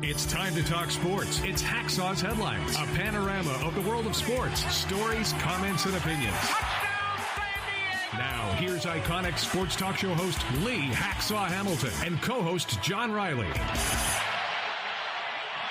It's time to talk sports. It's Hacksaw's Headlines, a panorama of the world of sports, stories, comments, and opinions. Now, here's iconic sports talk show host Lee Hacksaw Hamilton and co-host John Riley.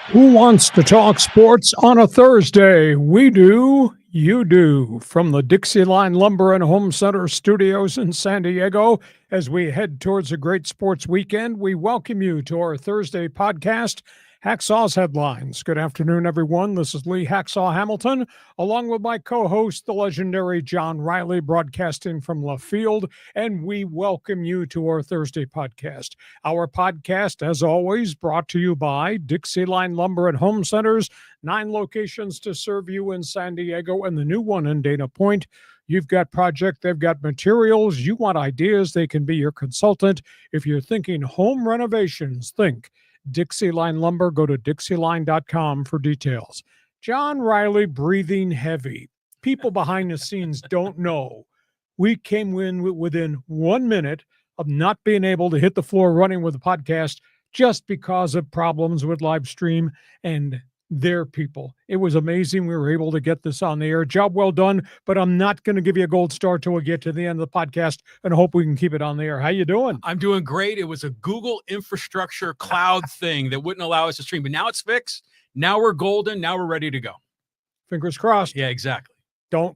Who wants to talk sports on a Thursday? We do. You do. From the DIXIELINE Lumber and Home Center studios in San Diego, as we head towards a great sports weekend, we welcome you to our Thursday podcast, Hacksaw's Headlines. Good afternoon, everyone. This is Lee Hacksaw Hamilton, along with my co-host, the legendary John Riley, broadcasting from left field, and we welcome you to our Thursday podcast. Our podcast, as always, brought to you by DIXIELINE Lumber and Home Centers, 9 locations to serve you in San Diego and the new one in Dana Point. You've got project, they've got materials, you want ideas, they can be your consultant. If you're thinking home renovations, think DIXIELINE Lumber. Go to DIXIELINE.com for details. John Riley breathing heavy. People behind the scenes don't know. We came in within 1 minute of not being able to hit the floor running with the podcast just because of problems with live stream and their people. It was amazing. We were able to get this on the air. Job well done, but I'm not going to give you a gold star till we get to the end of the podcast and hope we can keep it on the air. How you doing? I'm doing great. It was a Google infrastructure cloud thing that wouldn't allow us to stream, but now it's fixed. Now we're golden. Now we're ready to go. Fingers crossed. Yeah, exactly. Don't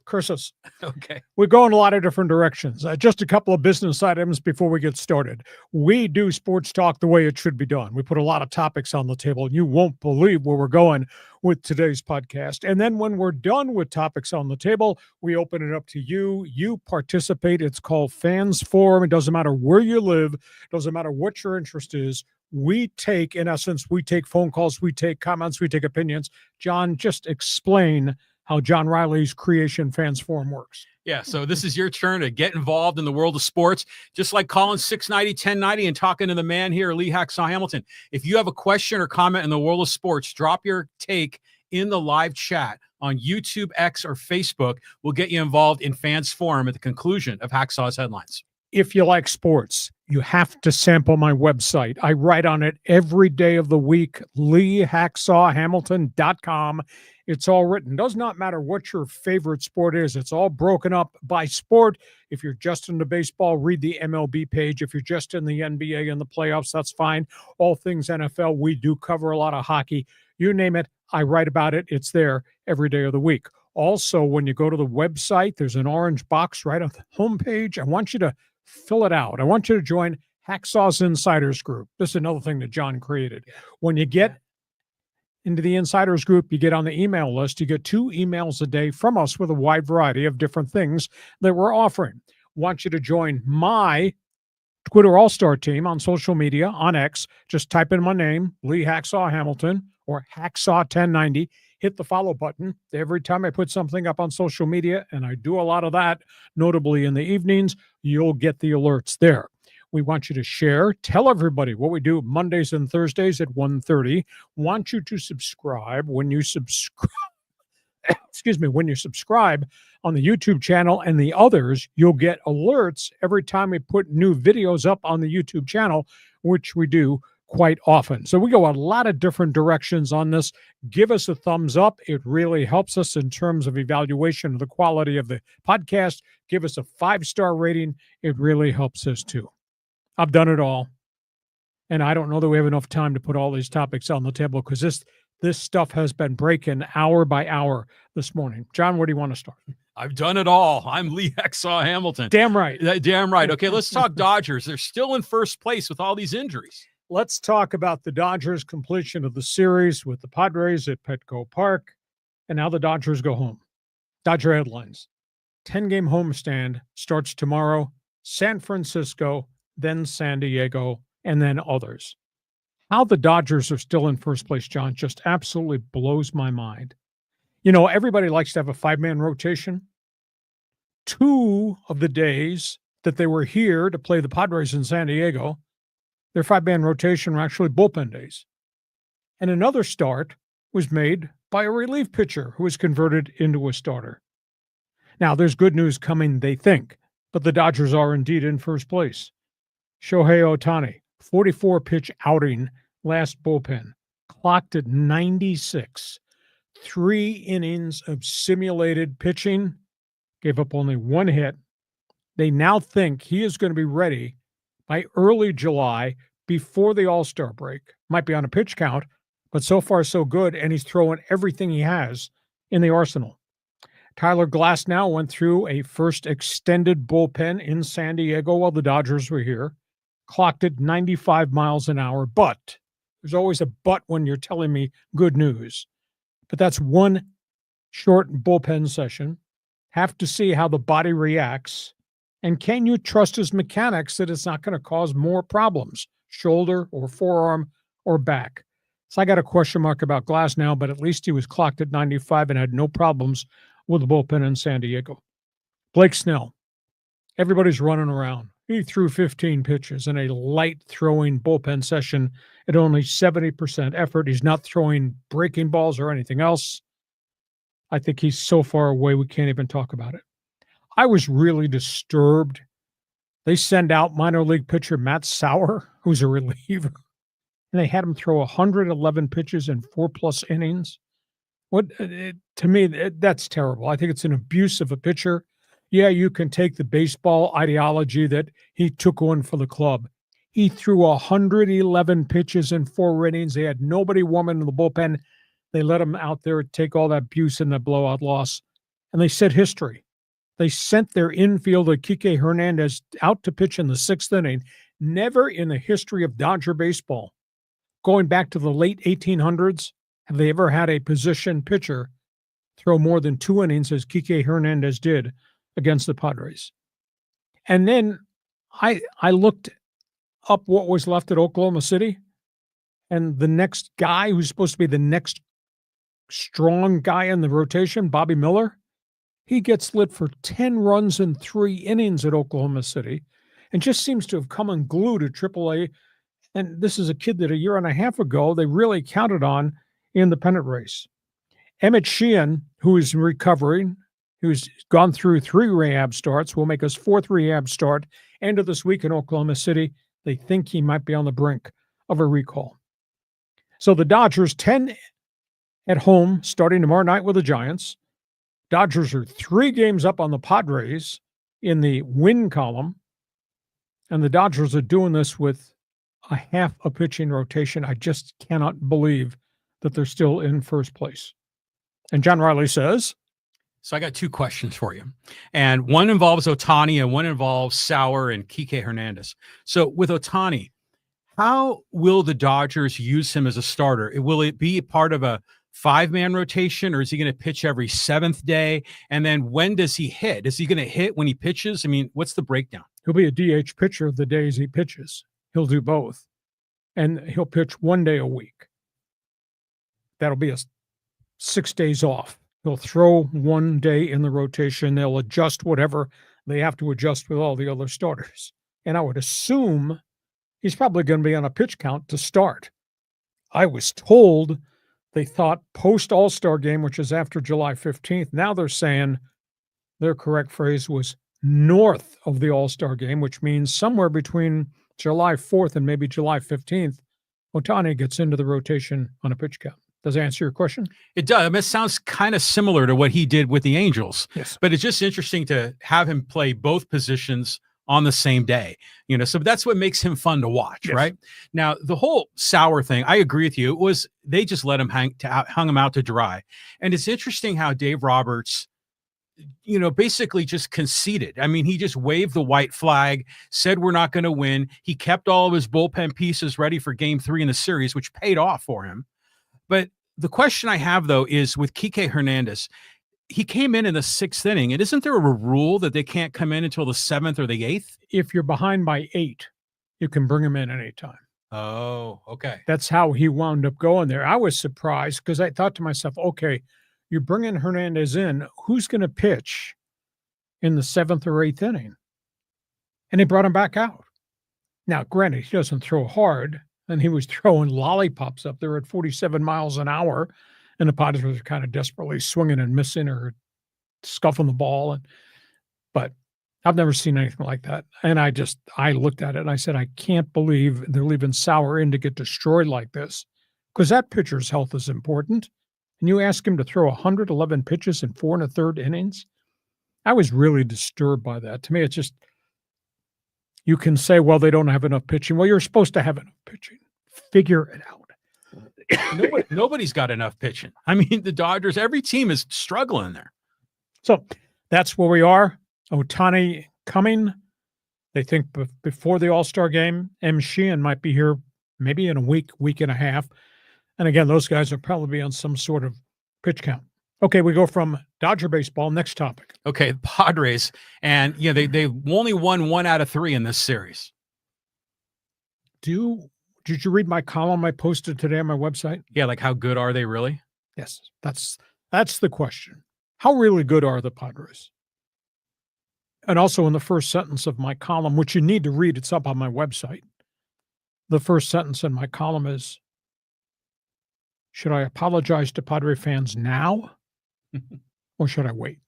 curse us. Okay. We go in a lot of different directions. Just a couple of business items before we get started. We do sports talk the way it should be done. We put a lot of topics on the table. You won't believe where we're going with today's podcast. And then when we're done with topics on the table, we open it up to you. You participate. It's called Fans Forum. It doesn't matter where you live. It doesn't matter what your interest is. We take, in essence, we take phone calls, we take comments, we take opinions. John, just explain how John Riley's Creation Fans Forum works. Yeah, so this is your turn to get involved in the world of sports, just like calling 690-1090 and talking to the man here, Lee Hacksaw Hamilton. If you have a question or comment in the world of sports, drop your take in the live chat on YouTube, X, or Facebook. We'll get you involved in Fans Forum at the conclusion of Hacksaw's Headlines. If you like sports, you have to sample my website. I write on it every day of the week, LeeHacksawHamilton.com. It's all written. Does not matter what your favorite sport is. It's all broken up by sport. If you're just into baseball, read the MLB page. If you're just in the NBA and the playoffs, that's fine. All things NFL, we do cover a lot of hockey. You name it, I write about it. It's there every day of the week. Also, when you go to the website, there's an orange box right on the homepage. I want you to fill it out. I want you to join Hacksaw's Insiders Group. This is another thing that John created. When you get into the Insiders Group, you get on the email list. You get 2 emails a day from us with a wide variety of different things that we're offering. Want you to join my Twitter All-Star team on social media, on X. Just type in my name, Lee Hacksaw Hamilton, or Hacksaw1090. Hit the follow button. Every time I put something up on social media, and I do a lot of that, notably in the evenings, you'll get the alerts there. We want you to share. Tell everybody what we do Mondays and Thursdays at 1:30. Want you to subscribe. When you subscribe, when you subscribe on the YouTube channel and the others, you'll get alerts every time we put new videos up on the YouTube channel, which we do quite often. So we go a lot of different directions on this. Give us a thumbs up. It really helps us in terms of evaluation of the quality of the podcast. Give us a 5-star rating. It really helps us too. I've done it all. And I don't know that we have enough time to put all these topics on the table because this stuff has been breaking hour by hour this morning. John, where do you want to start? I've done it all. I'm Lee Hacksaw Hamilton. Damn right. Damn right. Okay, let's talk Dodgers. They're still in first place with all these injuries. Let's talk about the Dodgers' completion of the series with the Padres at Petco Park. And now the Dodgers go home. Dodger headlines. 10-game homestand starts tomorrow. San Francisco, then San Diego, and then others. How the Dodgers are still in first place, John, just absolutely blows my mind. You know, everybody likes to have a 5-man rotation. 2 of the days that they were here to play the Padres in San Diego, their 5-man rotation were actually bullpen days. And another start was made by a relief pitcher who was converted into a starter. Now, there's good news coming, they think, but the Dodgers are indeed in first place. Shohei OHTANI, 44-pitch outing last bullpen, clocked at 96. 3 innings of simulated pitching, gave up only 1 hit. They now think he is going to be ready by early July before the All-Star break. Might be on a pitch count, but so far so good, and he's throwing everything he has in the arsenal. Tyler Glasnow went through a first extended bullpen in San Diego while the Dodgers were here, clocked at 95 miles an hour, but there's always a but when you're telling me good news. But that's one short bullpen session. Have to see how the body reacts. And can you trust his mechanics that it's not going to cause more problems, shoulder or forearm or back? So I got a question mark about Glasnow, but at least he was clocked at 95 and had no problems with the bullpen in San Diego. Blake Snell. Everybody's running around. He threw 15 pitches in a light throwing bullpen session at only 70% effort. He's not throwing breaking balls or anything else. I think he's so far away we can't even talk about it. I was really disturbed. They send out minor league pitcher Matt Sauer, who's a reliever, and they had him throw 111 pitches in 4+ innings. To me, that's terrible. I think it's an abuse of a pitcher. Yeah, you can take the baseball ideology that he took one for the club. He threw 111 pitches in 4 innings. They had nobody warming in the bullpen. They let him out there take all that abuse in the blowout loss, and they set history. They sent their infielder, Kike Hernandez, out to pitch in the 6th inning. Never in the history of Dodger baseball, going back to the late 1800s, have they ever had a position pitcher throw more than 2 innings as Kike Hernandez did against the Padres. And then I looked up what was left at Oklahoma City, and the next guy who's supposed to be the next strong guy in the rotation, Bobby Miller, he gets lit for 10 runs in 3 innings at Oklahoma City and just seems to have come unglued to AAA. And this is a kid that a year and a half ago they really counted on in the pennant race. Emmett Sheehan, who is recovering, who's gone through 3 rehab starts, will make his 4th rehab start end of this week in Oklahoma City. They think he might be on the brink of a recall. So the Dodgers 10 at home starting tomorrow night with the Giants. Dodgers are 3 games up on the Padres in the win column. And the Dodgers are doing this with a half a pitching rotation. I just cannot believe that they're still in first place. And John Riley says, so I got 2 questions for you. And one involves OHTANI and one involves SAUER and Kike Hernandez. So with OHTANI, how will the Dodgers use him as a starter? Will it be part of a 5-man rotation, or is he going to pitch every 7th day? And then when does he hit? Is he going to hit when he pitches? I mean, what's the breakdown? He'll be a DH pitcher the days he pitches. He'll do both. And he'll pitch 1 day a week. That'll be 6 days off. He'll throw 1 day in the rotation. They'll adjust whatever they have to adjust with all the other starters. And I would assume he's probably going to be on a pitch count to start. I was told they thought post-All-Star game, which is after July 15th. Now they're saying their correct phrase was north of the All-Star game, which means somewhere between July 4th and maybe July 15th, OHTANI gets into the rotation on a pitch count. Does that answer your question? It does. I mean, it sounds kind of similar to what he did with the Angels. Yes. But it's just interesting to have him play both positions on the same day, so that's what makes him fun to watch. Yes. Right now, the whole SAUER thing, I agree with you. It was, they just let him hung him out to dry. And it's interesting how Dave Roberts, basically just conceded. I mean, he just waved the white flag, said, we're not going to win. He kept all of his bullpen pieces ready for game 3 in the series, which paid off for him. But the question I have, though, is with Kike Hernandez. He came in the 6th inning, and isn't there a rule that they can't come in until the 7th or the 8th? If you're behind by 8, you can bring him in anytime. Oh, okay. That's how he wound up going there. I was surprised because I thought to myself, okay, you're bringing Hernandez in. Who's going to pitch in the 7th or 8th inning? And they brought him back out. Now, granted, he doesn't throw hard, and he was throwing lollipops up there at 47 miles an hour. And the Padres were kind of desperately swinging and missing or scuffing the ball. But I've never seen anything like that. And I looked at it and I said, I can't believe they're leaving Sauer in to get destroyed like this, because that pitcher's health is important. And you ask him to throw 111 pitches in 4 1/3 innings. I was really disturbed by that. To me, it's just, you can say, well, they don't have enough pitching. Well, you're supposed to have enough pitching. Figure it out. Nobody's got enough pitching. I mean, the Dodgers, every team is struggling there. So that's where we are. OHTANI coming. They think before the All-Star game, SHEEHAN might be here maybe in a week and a half. And again, those guys will probably be on some sort of pitch count. Okay, we go from Dodger baseball. Next topic. Okay, the Padres. And they only won 1 out of 3 in this series. Did you read my column I posted today on my website? Yeah, like how good are they really? Yes, that's the question. How really good are the Padres? And also in the first sentence of my column, which you need to read, it's up on my website. The first sentence in my column is, should I apologize to Padre fans now or should I wait?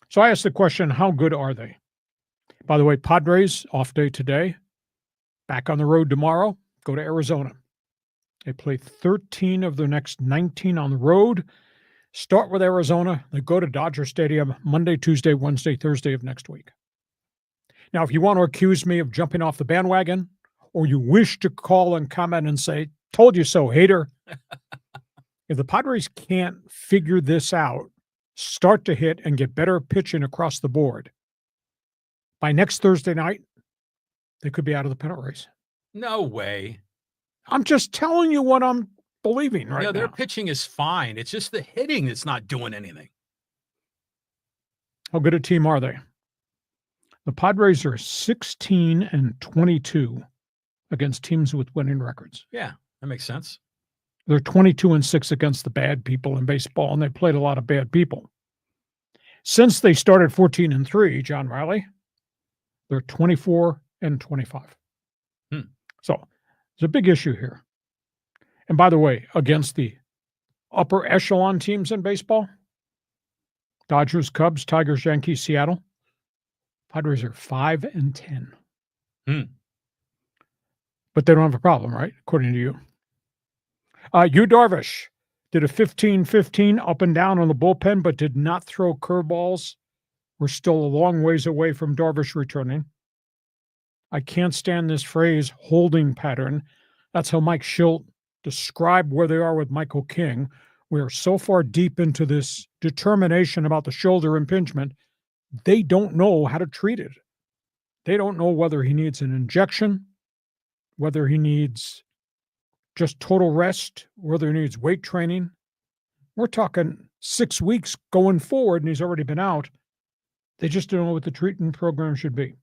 So I asked the question, how good are they? By the way, Padres, off day today, back on the road tomorrow, go to Arizona. They play 13 of their next 19 on the road. Start with Arizona. They go to Dodger Stadium Monday, Tuesday, Wednesday, Thursday of next week. Now, if you want to accuse me of jumping off the bandwagon, or you wish to call and comment and say, told you so, hater. If the Padres can't figure this out, start to hit and get better pitching across the board, by next Thursday night, they could be out of the pennant race. No way. I'm just telling you what I'm believing right now. Their pitching is fine. It's just the hitting that's not doing anything. How good a team are they? The Padres are 16-22 against teams with winning records. Yeah, that makes sense. They're 22-6 against the bad people in baseball, and they played a lot of bad people. Since they started 14-3, John Riley, they're 24-25. So there's a big issue here. And by the way, against the upper echelon teams in baseball, Dodgers, Cubs, Tigers, Yankees, Seattle, Padres are 5-10. But they don't have a problem, right? According to you. Darvish did a 15-15 up and down on the bullpen, but did not throw curveballs. We're still a long ways away from Darvish returning. I can't stand this phrase, holding pattern. That's how Mike Schilt described where they are with Michael King. We are so far deep into this determination about the shoulder impingement, they don't know how to treat it. They don't know whether he needs an injection, whether he needs just total rest, whether he needs weight training. We're talking 6 weeks going forward, and he's already been out. They just don't know what the treatment program should be.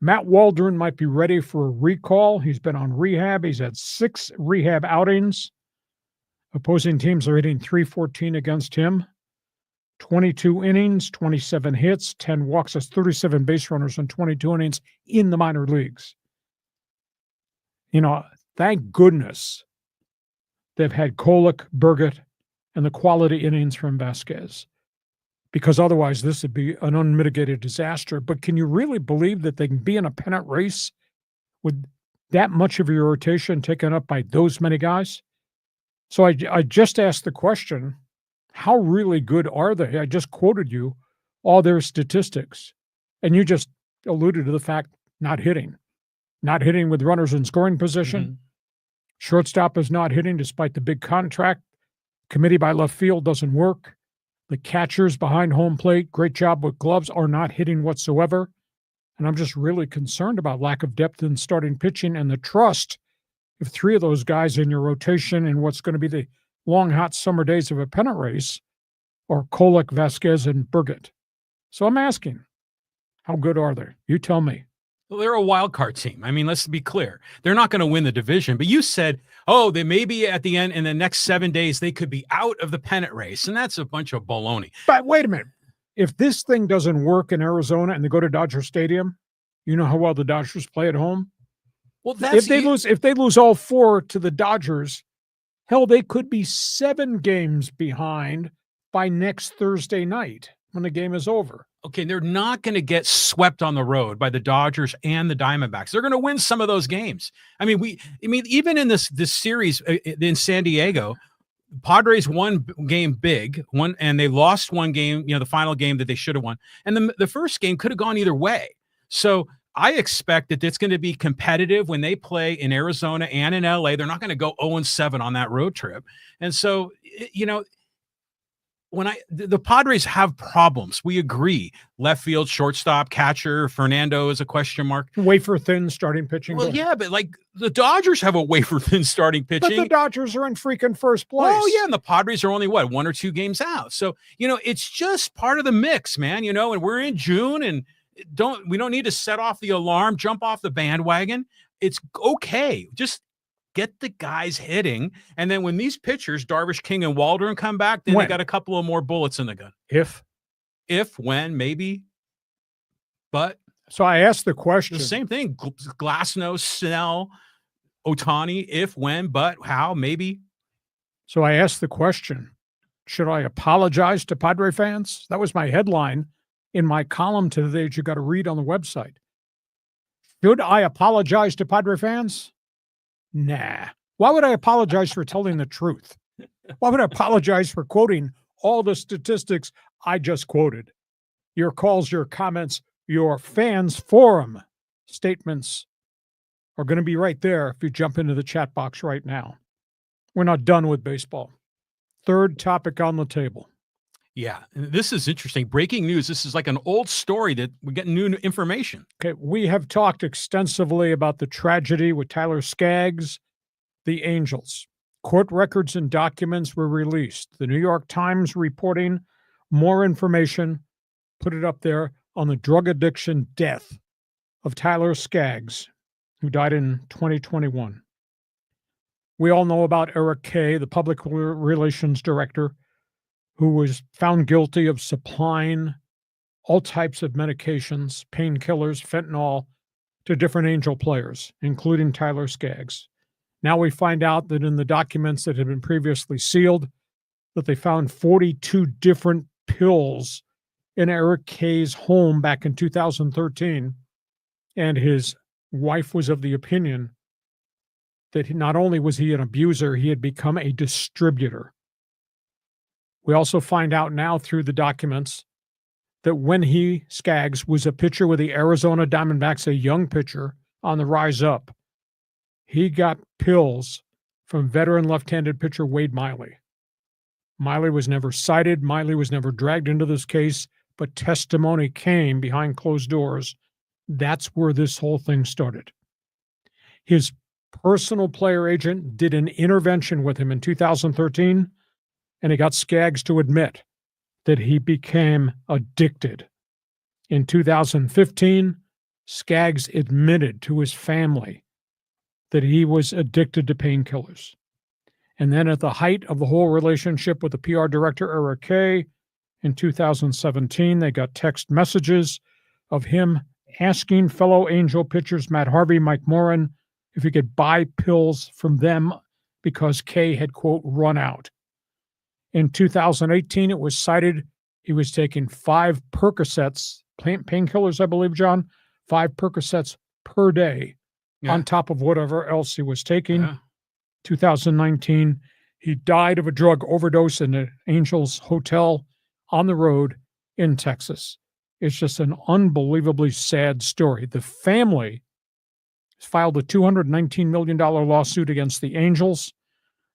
Matt Waldron might be ready for a recall. He's been on rehab. He's had 6 rehab outings. Opposing teams are hitting .314 against him. 22 innings, 27 hits, 10 walks. That's 37 base runners in 22 innings in the minor leagues. Thank goodness they've had Kolek, Burgett, and the quality innings from Vasquez, because otherwise this would be an unmitigated disaster. But can you really believe that they can be in a pennant race with that much of your rotation taken up by those many guys? So I just asked the question, how really good are they? I just quoted you all their statistics, and you just alluded to the fact not hitting with runners in scoring position. Mm-hmm. Shortstop is not hitting despite the big contract. Committee by left field doesn't work. The catchers behind home plate, great job with gloves, are not hitting whatsoever. And I'm just really concerned about lack of depth in starting pitching and the trust of 3 of those guys in your rotation in what's going to be the long, hot summer days of a pennant race are Kolek, Vasquez, and Burgett. So I'm asking, how good are they? You tell me. Well, they're a wild card team. I mean, let's be clear. They're not going to win the division. But you said, they may be at the end in the next 7 days, they could be out of the pennant race. And that's a bunch of baloney. But wait a minute. If this thing doesn't work in Arizona and they go to Dodger Stadium, you know how well the Dodgers play at home? Well, if they lose all 4 to the Dodgers, hell, they could be 7 games behind by next Thursday night. when the game is over. Okay, they're not going to get swept on the road by the Dodgers and the Diamondbacks. They're going to win some of those games. I mean, even in this series in San Diego, Padres won game big, and they lost one game, the final game that they should have won. And the first game could have gone either way. So I expect that it's going to be competitive when they play in Arizona and in LA. They're not going to go 0-7 on that road trip. And so, when the Padres have problems, we agree. Left field, shortstop, catcher, Fernando is a question mark. Wafer thin starting pitching. Well, yeah, but like the Dodgers have a wafer thin starting pitching. But the Dodgers are in freaking first place. Oh, yeah, and the Padres are only, 1 or 2 games out. So, it's just part of the mix, man, and we're in June, and we don't need to set off the alarm, jump off the bandwagon. It's okay. Just get the guys hitting, and then when these pitchers, Darvish, King, and Waldren come back, then they got a couple of more bullets in the gun. When, maybe, but. So I asked the question. The same thing, GLASNOW, SNELL, OHTANI, if, when, but, how, maybe. So I asked the question, should I apologize to Padre fans? That was my headline in my column today that you got to read on the website. Should I apologize to Padre fans? Nah. Why would I apologize for telling the truth? Why would I apologize for quoting all the statistics I just quoted? Your calls, your comments, your fans forum statements are going to be right there if you jump into the chat box right now. We're not done with baseball. Third topic on the table. Yeah, this is interesting. Breaking news. This is like an old story that we're getting new information. Okay, we have talked extensively about the tragedy with Tyler Skaggs, the Angels. Court records and documents were released. The New York Times reporting more information, put it up there on the drug addiction death of Tyler Skaggs, who died in 2021. We all know about Eric Kay, the public relations director, who was found guilty of supplying all types of medications, painkillers, fentanyl, to different Angel players, including Tyler Skaggs. Now we find out that in the documents that had been previously sealed, that they found 42 different pills in Eric Kay's home back in 2013, and his wife was of the opinion that not only was he an abuser, he had become a distributor. We also find out now through the documents that when Skaggs, was a pitcher with the Arizona Diamondbacks, a young pitcher on the rise up, he got pills from veteran left-handed pitcher Wade Miley. Miley was never cited. Miley was never dragged into this case, but testimony came behind closed doors. That's where this whole thing started. His personal player agent did an intervention with him in 2013, and he got Skaggs to admit that he became addicted. In 2015, Skaggs admitted to his family that he was addicted to painkillers. And then at the height of the whole relationship with the PR director, Eric Kay, in 2017, they got text messages of him asking fellow Angel pitchers, Matt Harvey, Mike Morin, if he could buy pills from them because Kay had, quote, run out. In 2018, it was cited he was taking 5 Percocets, painkillers, I believe, John, 5 Percocets per day on top of whatever else he was taking. 2019, he died of a drug overdose in an Angels hotel on the road in Texas. It's just an unbelievably sad story. The family filed a $219 million lawsuit against the Angels.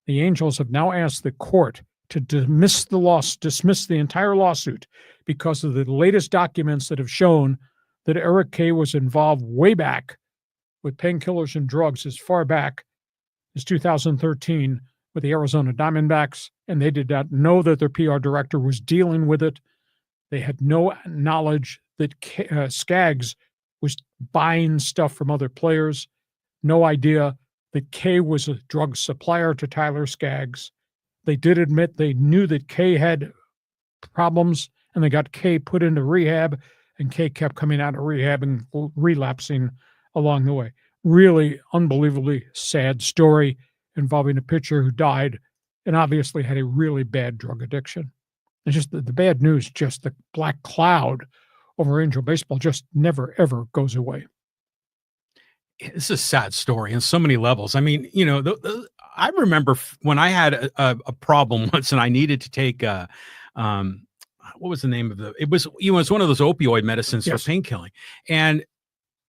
The Angels have now asked the court to dismiss the entire lawsuit because of the latest documents that have shown that Eric Kay was involved way back with painkillers and drugs as far back as 2013 with the Arizona Diamondbacks, and they did not know that their PR director was dealing with it. They had no knowledge that Skaggs was buying stuff from other players, no idea that Kay was a drug supplier to Tyler Skaggs. They did admit they knew that Kay had problems, and they got Kay put into rehab, and Kay kept coming out of rehab and relapsing along the way. Really unbelievably sad story involving a pitcher who died and obviously had a really bad drug addiction. It's just the bad news, just the black cloud over Angel baseball just never, ever goes away. It's a sad story in so many levels. I mean, I remember when I had a problem once and I needed to take, what was the name of it was one of those opioid medicines for pain killing. And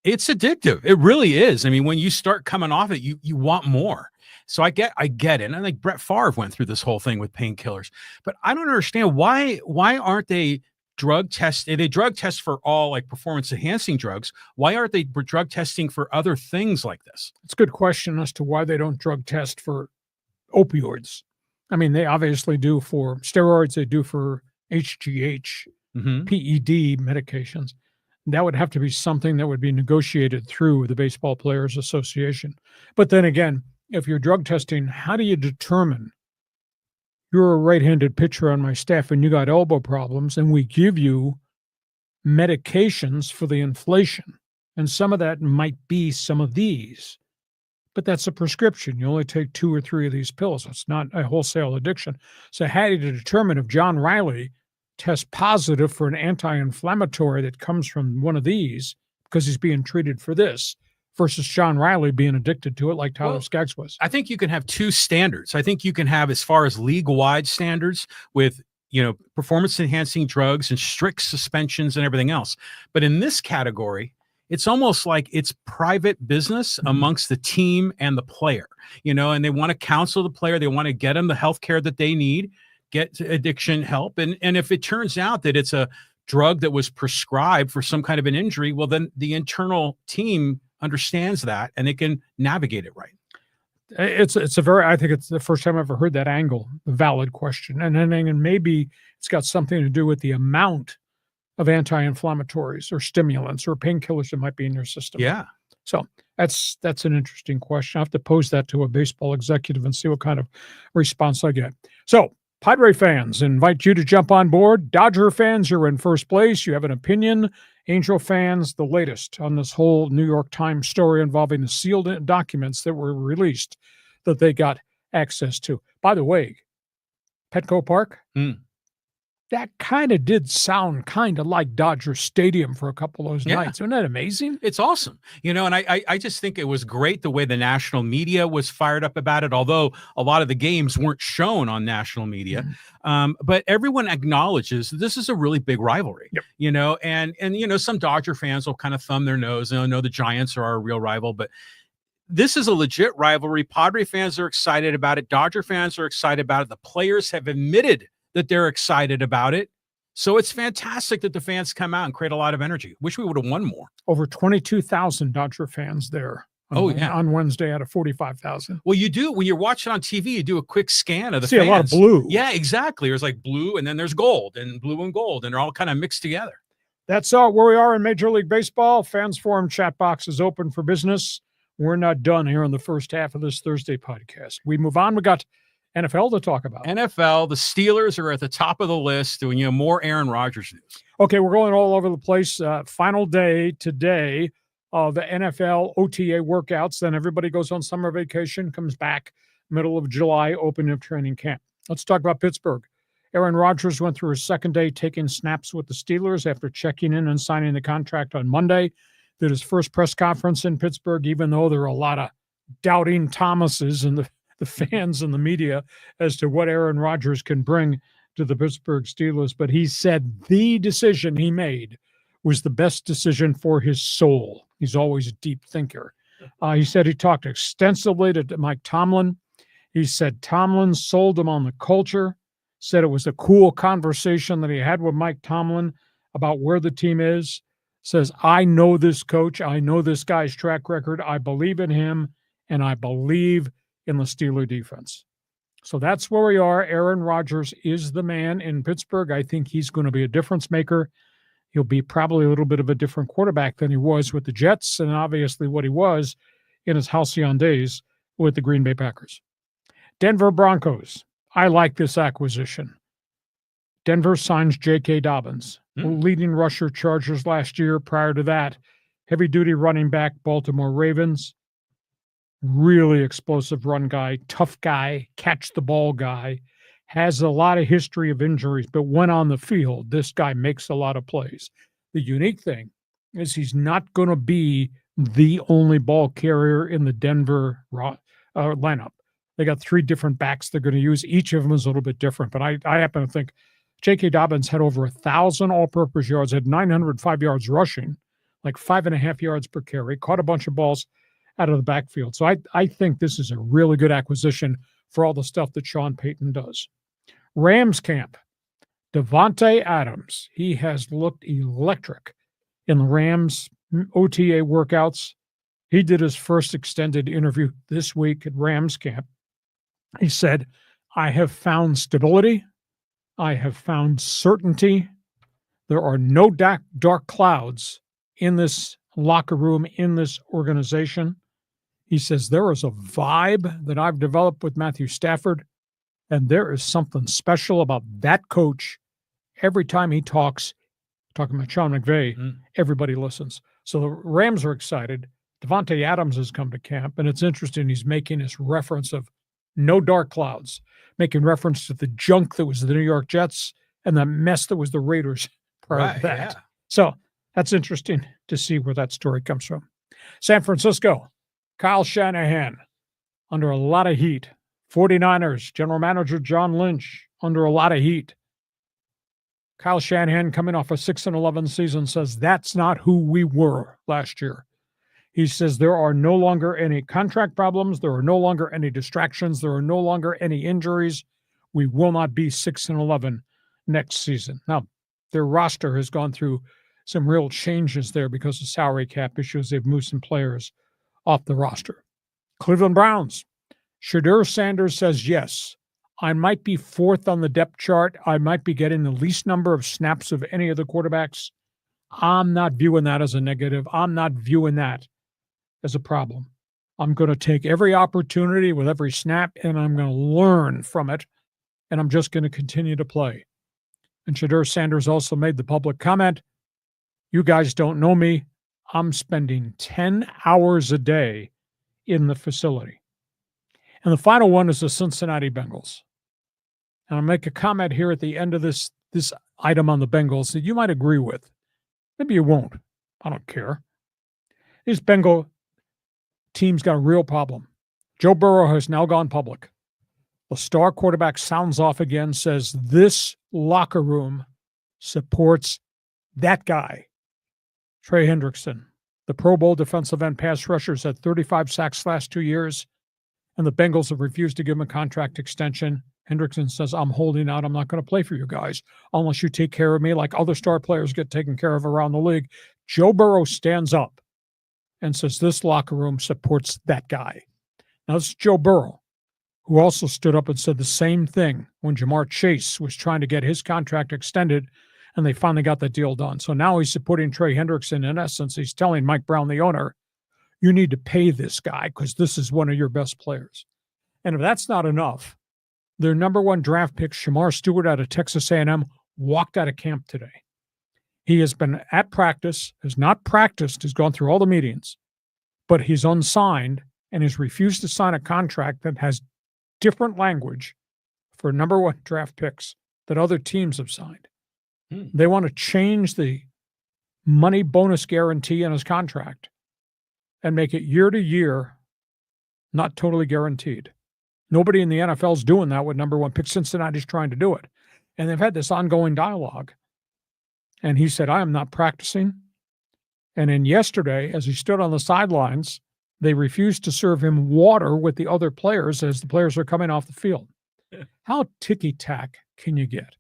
it's addictive. It really is. I mean, when you start coming off it, you want more. So I get it. And I think Brett Favre went through this whole thing with painkillers, but I don't understand why aren't they drug test? They drug test for all like performance enhancing drugs. Why aren't they drug testing for other things like this? It's a good question as to why they don't drug test for opioids. I mean, they obviously do for steroids. They do for HGH, PED medications. That would have to be something that would be negotiated through the Baseball Players Association. But then again, if you're drug testing, how do you determine you're a right-handed pitcher on my staff and you got elbow problems and we give you medications for the inflation? And some of that might be some of these, but that's a prescription. You only take 2 or 3 of these pills. It's not a wholesale addiction. So how do you determine if John Riley tests positive for an anti-inflammatory that comes from one of these because he's being treated for this versus John Riley being addicted to it like Tyler Skaggs was? I think you can have 2 standards. I think you can have as far as league-wide standards with, performance-enhancing drugs and strict suspensions and everything else. But in this category, it's almost like it's private business amongst the team and the player, and they want to counsel the player. They want to get them the health care that they need, get addiction help. And if it turns out that it's a drug that was prescribed for some kind of an injury, well, then the internal team understands that and they can navigate it right. I think it's the first time I've ever heard that angle, the valid question. And maybe it's got something to do with the amount of anti-inflammatories or stimulants or painkillers that might be in your system. Yeah. So that's an interesting question. I have to pose that to a baseball executive and see what kind of response I get. So Padre fans, invite you to jump on board. Dodger fans, you're in first place. You have an opinion. Angel fans, the latest on this whole New York Times story involving the sealed documents that were released that they got access to. By the way, Petco Park, that kind of did sound kind of like Dodger Stadium for a couple of those nights. Isn't that amazing? It's awesome. And I just think it was great the way the national media was fired up about it, although a lot of the games weren't shown on national media. But everyone acknowledges this is a really big rivalry, and some Dodger fans will kind of thumb their nose and know the Giants are our real rival, but this is a legit rivalry. Padre fans are excited about it. Dodger fans are excited about it. The players have admitted that they're excited about it. So it's fantastic that the fans come out and create a lot of energy. Wish we would have won more. Over 22,000 Dodger fans there on Wednesday out of 45,000. Well, you do, when you're watching on TV, you do a quick scan of the fans. See a lot of blue. Yeah, exactly. There's like blue and then there's gold and blue and gold, and they're all kind of mixed together. That's where we are in Major League Baseball. Fans Forum chat box is open for business. We're not done here in the first half of this Thursday podcast. We move on. We got NFL to talk about. NFL, the Steelers are at the top of the list doing, more Aaron Rodgers news. Okay, we're going all over the place. Final day today of the NFL OTA workouts. Then everybody goes on summer vacation, comes back middle of July, opening of training camp. Let's talk about Pittsburgh. Aaron Rodgers went through his second day taking snaps with the Steelers after checking in and signing the contract on Monday. Did his first press conference in Pittsburgh, even though there are a lot of doubting Thomases and the fans and the media as to what Aaron Rodgers can bring to the Pittsburgh Steelers. But he said the decision he made was the best decision for his soul. He's always a deep thinker. He said he talked extensively to Mike Tomlin. He said Tomlin sold him on the culture, said it was a cool conversation that he had with Mike Tomlin about where the team is. Says, I know this coach. I know this guy's track record. I believe in him, and I believe in the Steeler defense. So that's where we are. Aaron Rodgers is the man in Pittsburgh. I think he's going to be a difference maker. He'll be probably a little bit of a different quarterback than he was with the Jets, and obviously what he was in his halcyon days with the Green Bay Packers. Denver Broncos. I like this acquisition. Denver signs J.K. Dobbins, leading rusher Chargers last year. Prior to that, heavy-duty running back Baltimore Ravens. Really explosive run guy, tough guy, catch-the-ball guy. has a lot of history of injuries, but when on the field, this guy makes a lot of plays. The unique thing is he's not going to be the only ball carrier in the Denver lineup. They got 3 different backs they're going to use. Each of them is a little bit different, but I happen to think J.K. Dobbins had over 1,000 all-purpose yards, had 905 yards rushing, like 5.5 yards per carry, caught a bunch of balls out of the backfield. So I think this is a really good acquisition for all the stuff that Sean Payton does. Rams camp, Davante Adams. He has looked electric in the Rams OTA workouts. He did his first extended interview this week at Rams camp. He said, I have found stability. I have found certainty. There are no dark clouds in this locker room, in this organization. He says, there is a vibe that I've developed with Matthew Stafford, and there is something special about that coach. Every time he talks, talking about Sean McVay, everybody listens. So the Rams are excited. Davante Adams has come to camp, and it's interesting. He's making this reference of no dark clouds, making reference to the junk that was the New York Jets and the mess that was the Raiders prior to that. Yeah. So that's interesting to see where that story comes from. San Francisco, Kyle Shanahan under a lot of heat. 49ers, general manager John Lynch under a lot of heat. Kyle Shanahan, coming off a 6-11 season, says that's not who we were last year. He says there are no longer any contract problems. There are no longer any distractions. There are no longer any injuries. We will not be 6-11 next season. Now, their roster has gone through some real changes there because of salary cap issues. They've moved some players off the roster. Cleveland Browns. Shedeur Sanders says, yes, I might be 4th on the depth chart. I might be getting the least number of snaps of any of the quarterbacks. I'm not viewing that as a negative. I'm not viewing that as a problem. I'm going to take every opportunity with every snap, and I'm going to learn from it, and I'm just going to continue to play. And Shedeur Sanders also made the public comment, you guys don't know me. I'm spending 10 hours a day in the facility. And the final one is the Cincinnati Bengals. And I'll make a comment here at the end of this item on the Bengals that you might agree with. Maybe you won't. I don't care. This Bengal team's got a real problem. Joe Burrow has now gone public. The star quarterback sounds off again, says this locker room supports that guy. Trey Hendrickson, the Pro Bowl defensive end pass rusher, has had 35 sacks last 2 years, and the Bengals have refused to give him a contract extension. Hendrickson says, I'm holding out. I'm not going to play for you guys unless you take care of me like other star players get taken care of around the league. Joe Burrow stands up and says this locker room supports that guy. Now, this is Joe Burrow, who also stood up and said the same thing when Jamar Chase was trying to get his contract extended, and they finally got the deal done. So now he's supporting Trey Hendrickson. In essence, he's telling Mike Brown, the owner, you need to pay this guy because this is one of your best players. And if that's not enough, their number 1 draft pick, Shamar Stewart out of Texas A&M, walked out of camp today. He has been at practice, has not practiced, has gone through all the meetings, but he's unsigned and has refused to sign a contract that has different language for number 1 draft picks that other teams have signed. They want to change the money bonus guarantee in his contract and make it year to year, not totally guaranteed. Nobody in the NFL is doing that with number 1 pick. Cincinnati's trying to do it. And they've had this ongoing dialogue. And he said, I am not practicing. And then yesterday, as he stood on the sidelines, they refused to serve him water with the other players as the players are coming off the field. How ticky-tack can you get?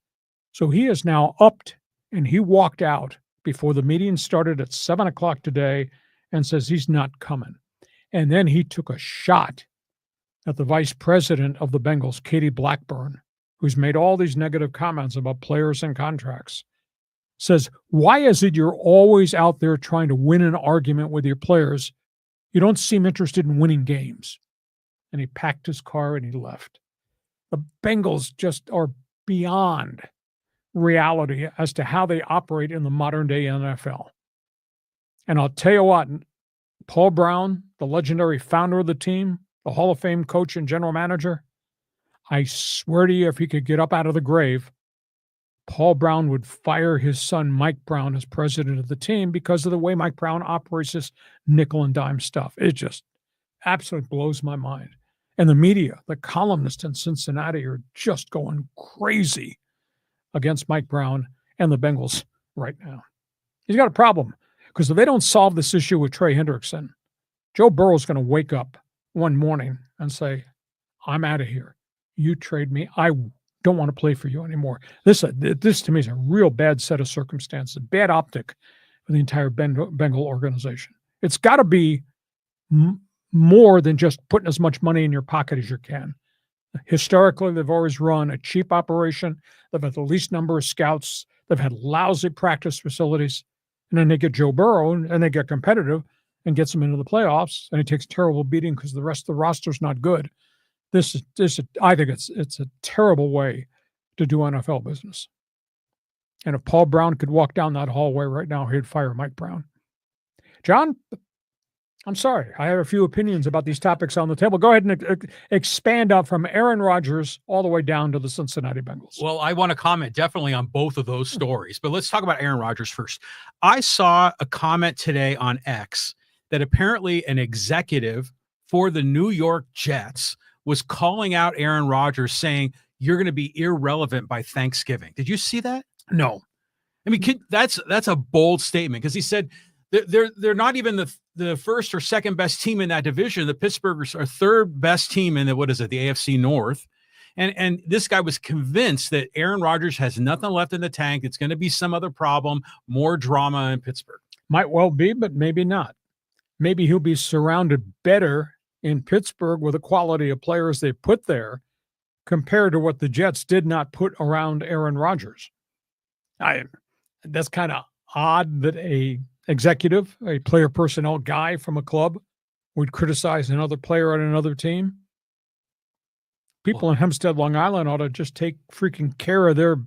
So he is now upped, and he walked out before the meeting started at 7 o'clock today and says he's not coming. And then he took a shot at the vice president of the Bengals, Katie Blackburn, who's made all these negative comments about players and contracts. Says, why is it you're always out there trying to win an argument with your players? You don't seem interested in winning games. And he packed his car and he left. The Bengals just are beyond reality as to how they operate in the modern day NFL. And I'll tell you what, Paul Brown, the legendary founder of the team, the Hall of Fame coach and general manager, I swear to you, if he could get up out of the grave, Paul Brown would fire his son, Mike Brown, as president of the team because of the way Mike Brown operates this nickel and dime stuff. It just absolutely blows my mind. And the media, the columnists in Cincinnati are just going crazy against Mike Brown and the Bengals right now. He's got a problem because if they don't solve this issue with Trey Hendrickson, Joe Burrow's going to wake up one morning and say, I'm out of here. You trade me. I don't want to play for you anymore. This to me is a real bad set of circumstances, bad optic for the entire Bengal organization. It's got to be more than just putting as much money in your pocket as you can. Historically, they've always run a cheap operation. They've had the least number of scouts. They've had lousy practice facilities. And then they get Joe Burrow and they get competitive and gets him into the playoffs. And he takes a terrible beating because the rest of the roster's not good. I think it's a terrible way to do NFL business. And if Paul Brown could walk down that hallway right now, he'd fire Mike Brown. John, I'm sorry. I have a few opinions about these topics on the table. Go ahead and expand out from Aaron Rodgers all the way down to the Cincinnati Bengals. Well, I want to comment definitely on both of those stories, but let's talk about Aaron Rodgers first. I saw a comment today on X that apparently an executive for the New York Jets was calling out Aaron Rodgers saying, you're going to be irrelevant by Thanksgiving. Did you see that? No. I mean, that's a bold statement because he said they're not even the first or second best team in that division. The Pittsburghs are third best team in the AFC North. And this guy was convinced that Aaron Rodgers has nothing left in the tank. It's going to be some other problem, more drama in Pittsburgh. Might well be, but maybe not. Maybe he'll be surrounded better in Pittsburgh with the quality of players they put there compared to what the Jets did not put around Aaron Rodgers. That's kind of odd that a executive, a player personnel guy from a club would criticize another player on another team. People in Hempstead, Long Island ought to just take freaking care of their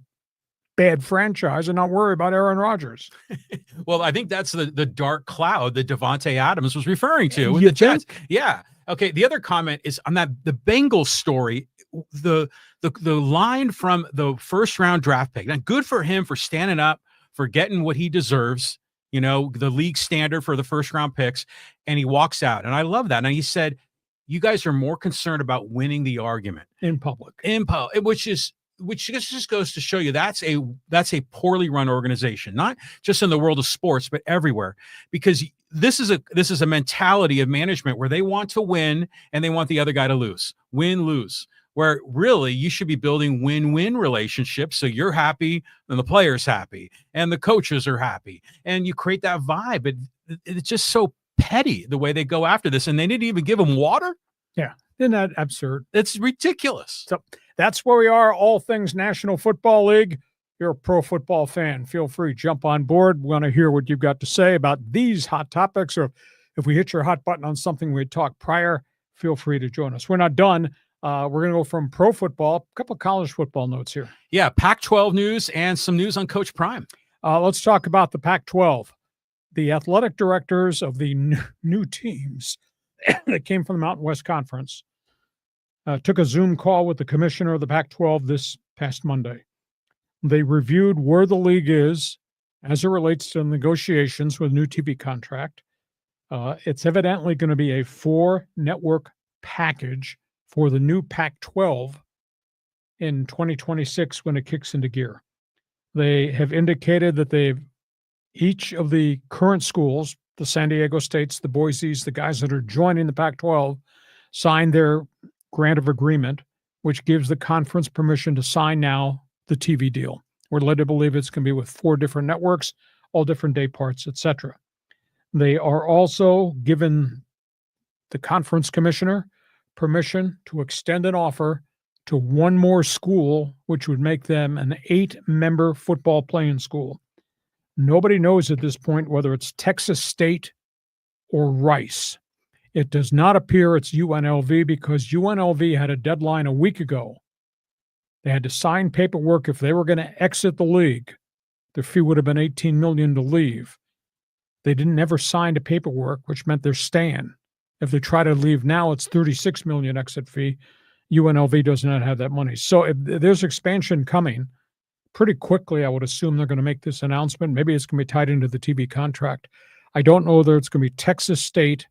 bad franchise and not worry about Aaron Rodgers. Well, I think that's the dark cloud that Davante Adams was referring to with the Jets. Yeah. Okay. The other comment is on the Bengals story. The line from the first round draft pick. Now, good for him for standing up, for getting what he deserves. You know, the league standard for the first round picks, and he walks out. And I love that. And he said, you guys are more concerned about winning the argument in public, which just goes to show you that's a poorly run organization, not just in the world of sports, but everywhere, because this is a mentality of management where they want to win and they want the other guy to lose, win, lose, where really you should be building win-win relationships. So you're happy and the player's happy and the coaches are happy and you create that vibe. It's just so petty the way they go after this, and they didn't even give him water. Yeah. Isn't that absurd? It's ridiculous. So that's where we are. All things National Football League. You're a pro football fan. Feel free, jump on board. We want to hear what you've got to say about these hot topics, or if we hit your hot button on something we talked prior, feel free to join us. We're not done. We're going to go from pro football, a couple of college football notes here. Yeah, Pac-12 news and some news on Coach Prime. Let's talk about the Pac-12. The athletic directors of the new teams that came from the Mountain West Conference took a Zoom call with the commissioner of the Pac-12 this past Monday. They reviewed where the league is as it relates to negotiations with a new TV contract. It's evidently going to be a 4-network package for the new Pac-12 in 2026 when it kicks into gear. They have indicated that each of the current schools, the San Diego States, the Boise's, the guys that are joining the Pac-12, signed their grant of agreement, which gives the conference permission to sign now the TV deal. We're led to believe it's going to be with 4 different networks, all different day parts, etc. They are also given the conference commissioner permission to extend an offer to one more school, which would make them an 8-member football playing school. Nobody knows at this point whether it's Texas State or Rice. It does not appear it's UNLV because UNLV had a deadline a week ago. They had to sign paperwork if they were going to exit the league. Their fee would have been $18 million to leave. They didn't ever sign the paperwork, which meant they're staying. If they try to leave now, it's $36 million exit fee. UNLV does not have that money. So if there's expansion coming pretty quickly, I would assume they're going to make this announcement. Maybe it's going to be tied into the TV contract. I don't know whether it's going to be Texas State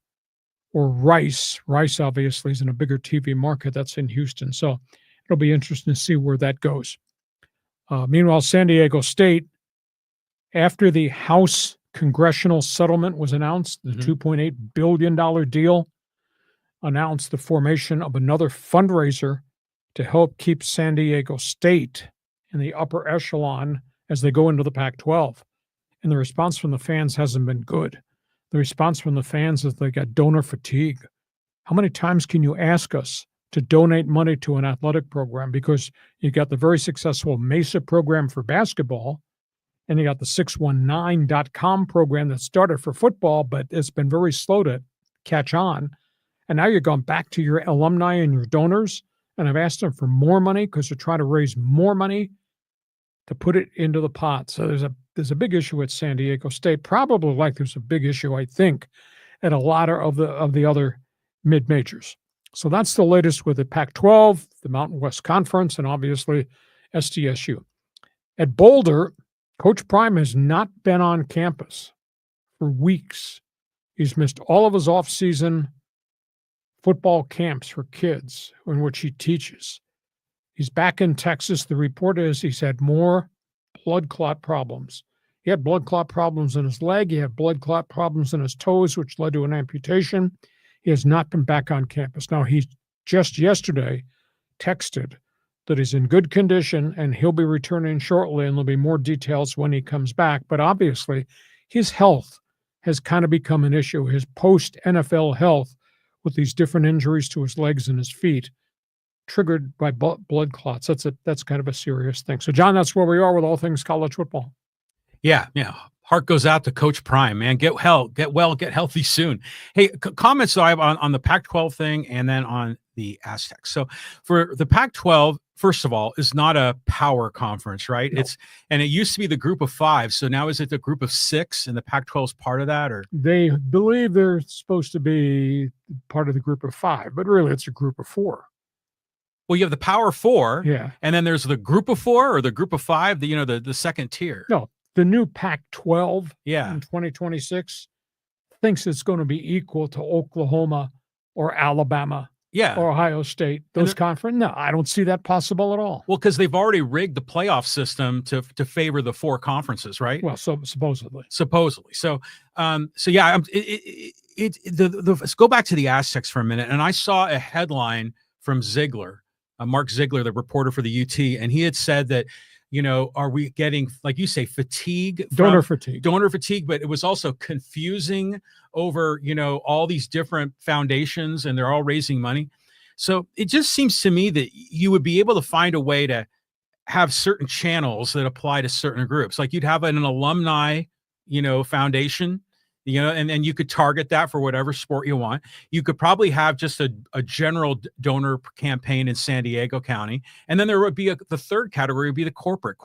or Rice. Rice obviously is in a bigger TV market. That's in Houston. So it'll be interesting to see where that goes. Meanwhile, San Diego State, after the House congressional settlement was announced, the $2.8 billion deal, announced the formation of another fundraiser to help keep San Diego State in the upper echelon as they go into the Pac-12. And the response from the fans hasn't been good. The response from the fans is they got donor fatigue. How many times can you ask us to donate money to an athletic program? Because you got the very successful Mesa program for basketball, and you got the 619.com program that started for football, but it's been very slow to catch on. And now you're going back to your alumni and your donors, and I've asked them for more money because they're trying to raise more money to put it into the pot. So there's a big issue at San Diego State, probably like there's a big issue, I think, at a lot of the other mid-majors. So that's the latest with the Pac-12, the Mountain West Conference, and obviously SDSU. At Boulder, Coach Prime has not been on campus for weeks. He's missed all of his off-season football camps for kids in which he teaches. He's back in Texas. The report is he's had more blood clot problems. He had blood clot problems in his leg. He had blood clot problems in his toes, which led to an amputation. He has not been back on campus. Now, he just yesterday texted that he's in good condition and he'll be returning shortly, and there'll be more details when he comes back. But obviously, his health has kind of become an issue, his post-NFL health with these different injuries to his legs and his feet triggered by blood clots. That's kind of a serious thing. So, John, that's where we are with all things college football. Yeah. Heart goes out to Coach Prime, man. Get well, get healthy soon. Hey, comments though I have on the Pac-12 thing and then on the Aztecs. So for the Pac-12, first of all, is not a power conference, right? No. And it used to be the group of 5. So now is it the group of 6 and the Pac-12 is part of that, or? They believe they're supposed to be part of the group of 5, but really it's a group of 4. Well, you have the Power 4, yeah, and then there's the group of 4 or the group of 5, the second tier. No, the new Pac-12 in 2026 thinks it's going to be equal to Oklahoma or Alabama or Ohio State. Those conference? No, I don't see that possible at all. Well, because they've already rigged the playoff system to favor the 4 conferences, right? Well, so supposedly. So, yeah. Let's go back to the Aztecs for a minute, and I saw a headline from Ziegler. Mark Ziegler, the reporter for the UT, and he had said that, are we getting, like you say, donor fatigue, but it was also confusing over, all these different foundations, and they're all raising money. So it just seems to me that you would be able to find a way to have certain channels that apply to certain groups. Like you'd have an alumni, foundation, and you could target that for whatever sport you want. You could probably have just a general donor campaign in San Diego County. And then there would be the third category would be the corporate,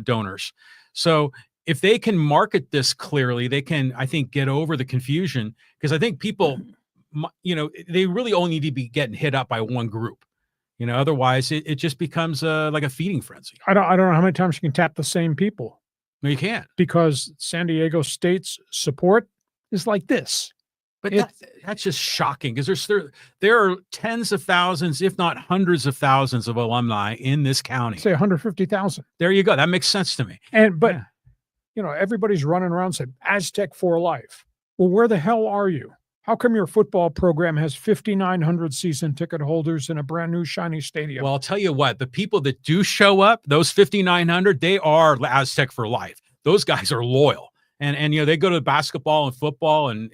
donors. So if they can market this clearly, they can, I think, get over the confusion, because I think people, they really only need to be getting hit up by one group. Otherwise it just becomes like a feeding frenzy. I don't know how many times you can tap the same people. No, you can't, because San Diego State's support is like this. But that's just shocking, because there are tens of thousands, if not hundreds of thousands, of alumni in this county. Say 150,000. There you go. That makes sense to me. But everybody's running around saying Aztec for life. Well, where the hell are you? How come your football program has 5,900 season ticket holders in a brand new shiny stadium? Well, I'll tell you what, the people that do show up, those 5,900, they are Aztec for life. Those guys are loyal. And they go to basketball and football, and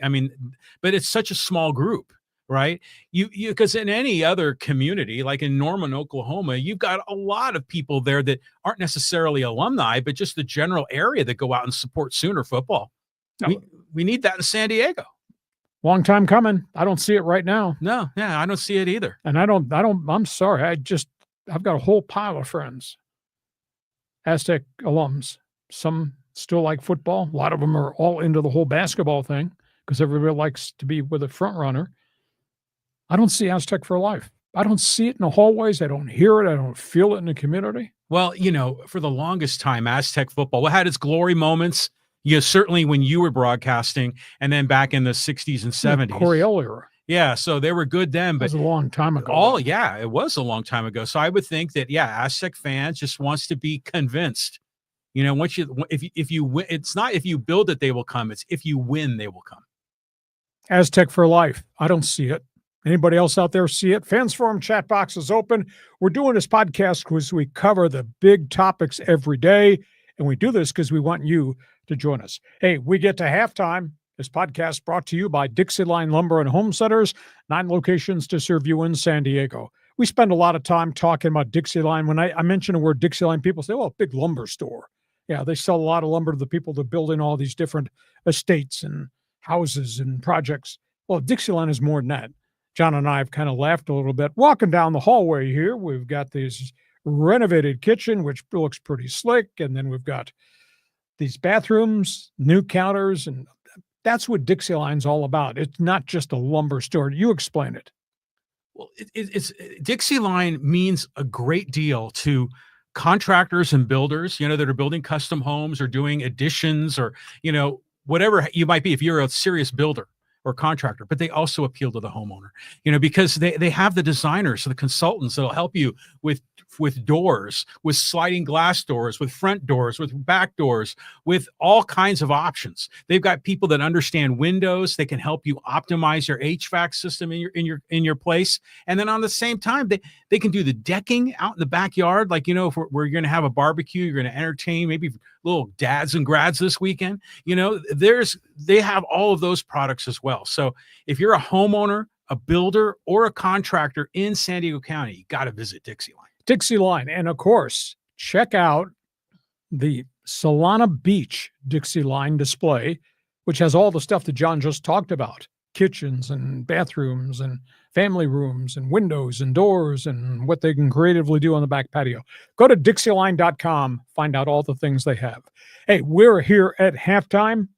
but it's such a small group, right? Because in any other community, like in Norman, Oklahoma, you've got a lot of people there that aren't necessarily alumni, but just the general area that go out and support Sooner football. No. We need that in San Diego. Long time coming. I don't see it right now. No, I don't see it either. And I'm sorry. I've got a whole pile of friends, Aztec alums. Some still like football. A lot of them are all into the whole basketball thing because everybody likes to be with a front runner. I don't see Aztec for life. I don't see it in the hallways. I don't hear it. I don't feel it in the community. Well, for the longest time, Aztec football had its glory moments. Certainly when you were broadcasting, and then back in the 60s and 70s. Coryell era. Yeah, so they were good then. But that was a long time ago. Yeah, it was a long time ago. So I would think that, Aztec fans just wants to be convinced. If you win, it's not if you build it, they will come. It's if you win, they will come. Aztec for life. I don't see it. Anybody else out there see it? Fans Forum chat box is open. We're doing this podcast because we cover the big topics every day, and we do this because we want you to join us. Hey, we get to halftime. This podcast brought to you by DIXIELINE Lumber and Home Centers, 9 locations to serve you in San Diego. We spend a lot of time talking about DIXIELINE. When I mention the word DIXIELINE, people say, oh, big lumber store. Yeah, they sell a lot of lumber to the people that build in all these different estates and houses and projects. Well, DIXIELINE is more than that. John and I have kind of laughed a little bit. Walking down the hallway here, we've got this renovated kitchen, which looks pretty slick. And then we've got these bathrooms, new counters, and that's what DIXIELINE's all about. It's not just a lumber store. You explain it. Well, it's DIXIELINE means a great deal to contractors and builders, that are building custom homes or doing additions or, whatever you might be, if you're a serious builder or contractor, but they also appeal to the homeowner, because they have the designers, so the consultants that'll help you with doors, with sliding glass doors, with front doors, with back doors, with all kinds of options. They've got people that understand windows. They can help you optimize your HVAC system in your place. And then on the same time, they can do the decking out in the backyard. Like, if we're going to have a barbecue, you're going to entertain maybe little dads and grads this weekend. They have all of those products as well. So if you're a homeowner, a builder, or a contractor in San Diego County, you got to visit DIXIELINE. DIXIELINE. And of course, check out the Solana Beach DIXIELINE display, which has all the stuff that John just talked about. Kitchens and bathrooms and family rooms and windows and doors and what they can creatively do on the back patio. Go to DIXIELINE.com, find out all the things they have. Hey, we're here at halftime.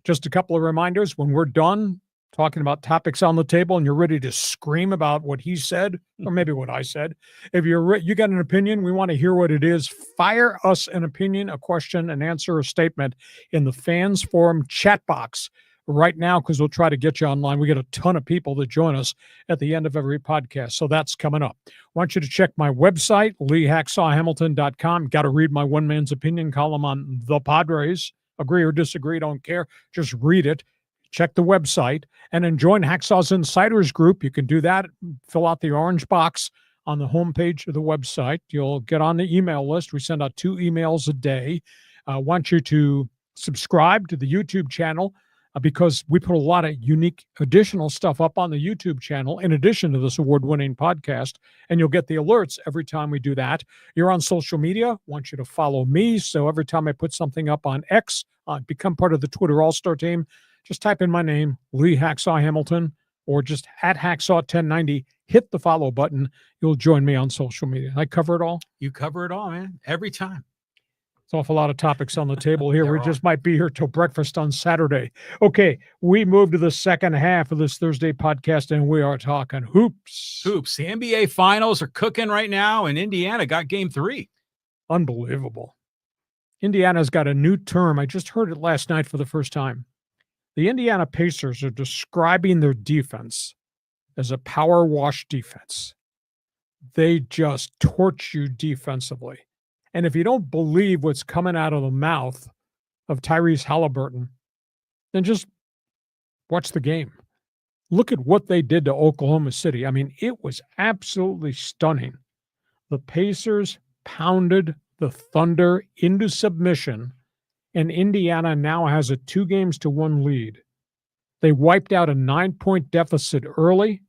Just a couple of reminders. When we're done talking about topics on the table and you're ready to scream about what he said, or maybe what I said, if you got an opinion, we want to hear what it is. Fire us an opinion, a question, an answer, a statement in the Fans Forum chat box right now, because we'll try to get you online. We get a ton of people that join us at the end of every podcast, so that's coming up. I want you to check my website, LeeHacksawHamilton.com. Got to read my one man's opinion column on the Padres. Agree or disagree, don't care. Just read it. Check the website, and then join Hacksaw's Insiders Group. You can do that. Fill out the orange box on the homepage of the website. You'll get on the email list. We send out 2 emails a day. I want you to subscribe to the YouTube channel because we put a lot of unique additional stuff up on the YouTube channel in addition to this award-winning podcast, and you'll get the alerts every time we do that. You're on social media. I want you to follow me, so every time I put something up on X, become part of the Twitter All-Star team. Just type in my name, Lee Hacksaw Hamilton, or just at Hacksaw1090. Hit the follow button. You'll join me on social media. I cover it all. You cover it all, man. Every time. It's an awful lot of topics on the table here. We just might be here till breakfast on Saturday. Okay, we move to the second half of this Thursday podcast, and we are talking hoops. Hoops. The NBA Finals are cooking right now, and Indiana got Game 3. Unbelievable. Indiana's got a new term. I just heard it last night for the first time. The Indiana Pacers are describing their defense as a power wash defense. They just torch you defensively. And if you don't believe what's coming out of the mouth of Tyrese Halliburton, then just watch the game. Look at what they did to Oklahoma City. I mean, it was absolutely stunning. The Pacers pounded the Thunder into submission, and Indiana now has a 2-1 lead. They wiped out a 9-point deficit early.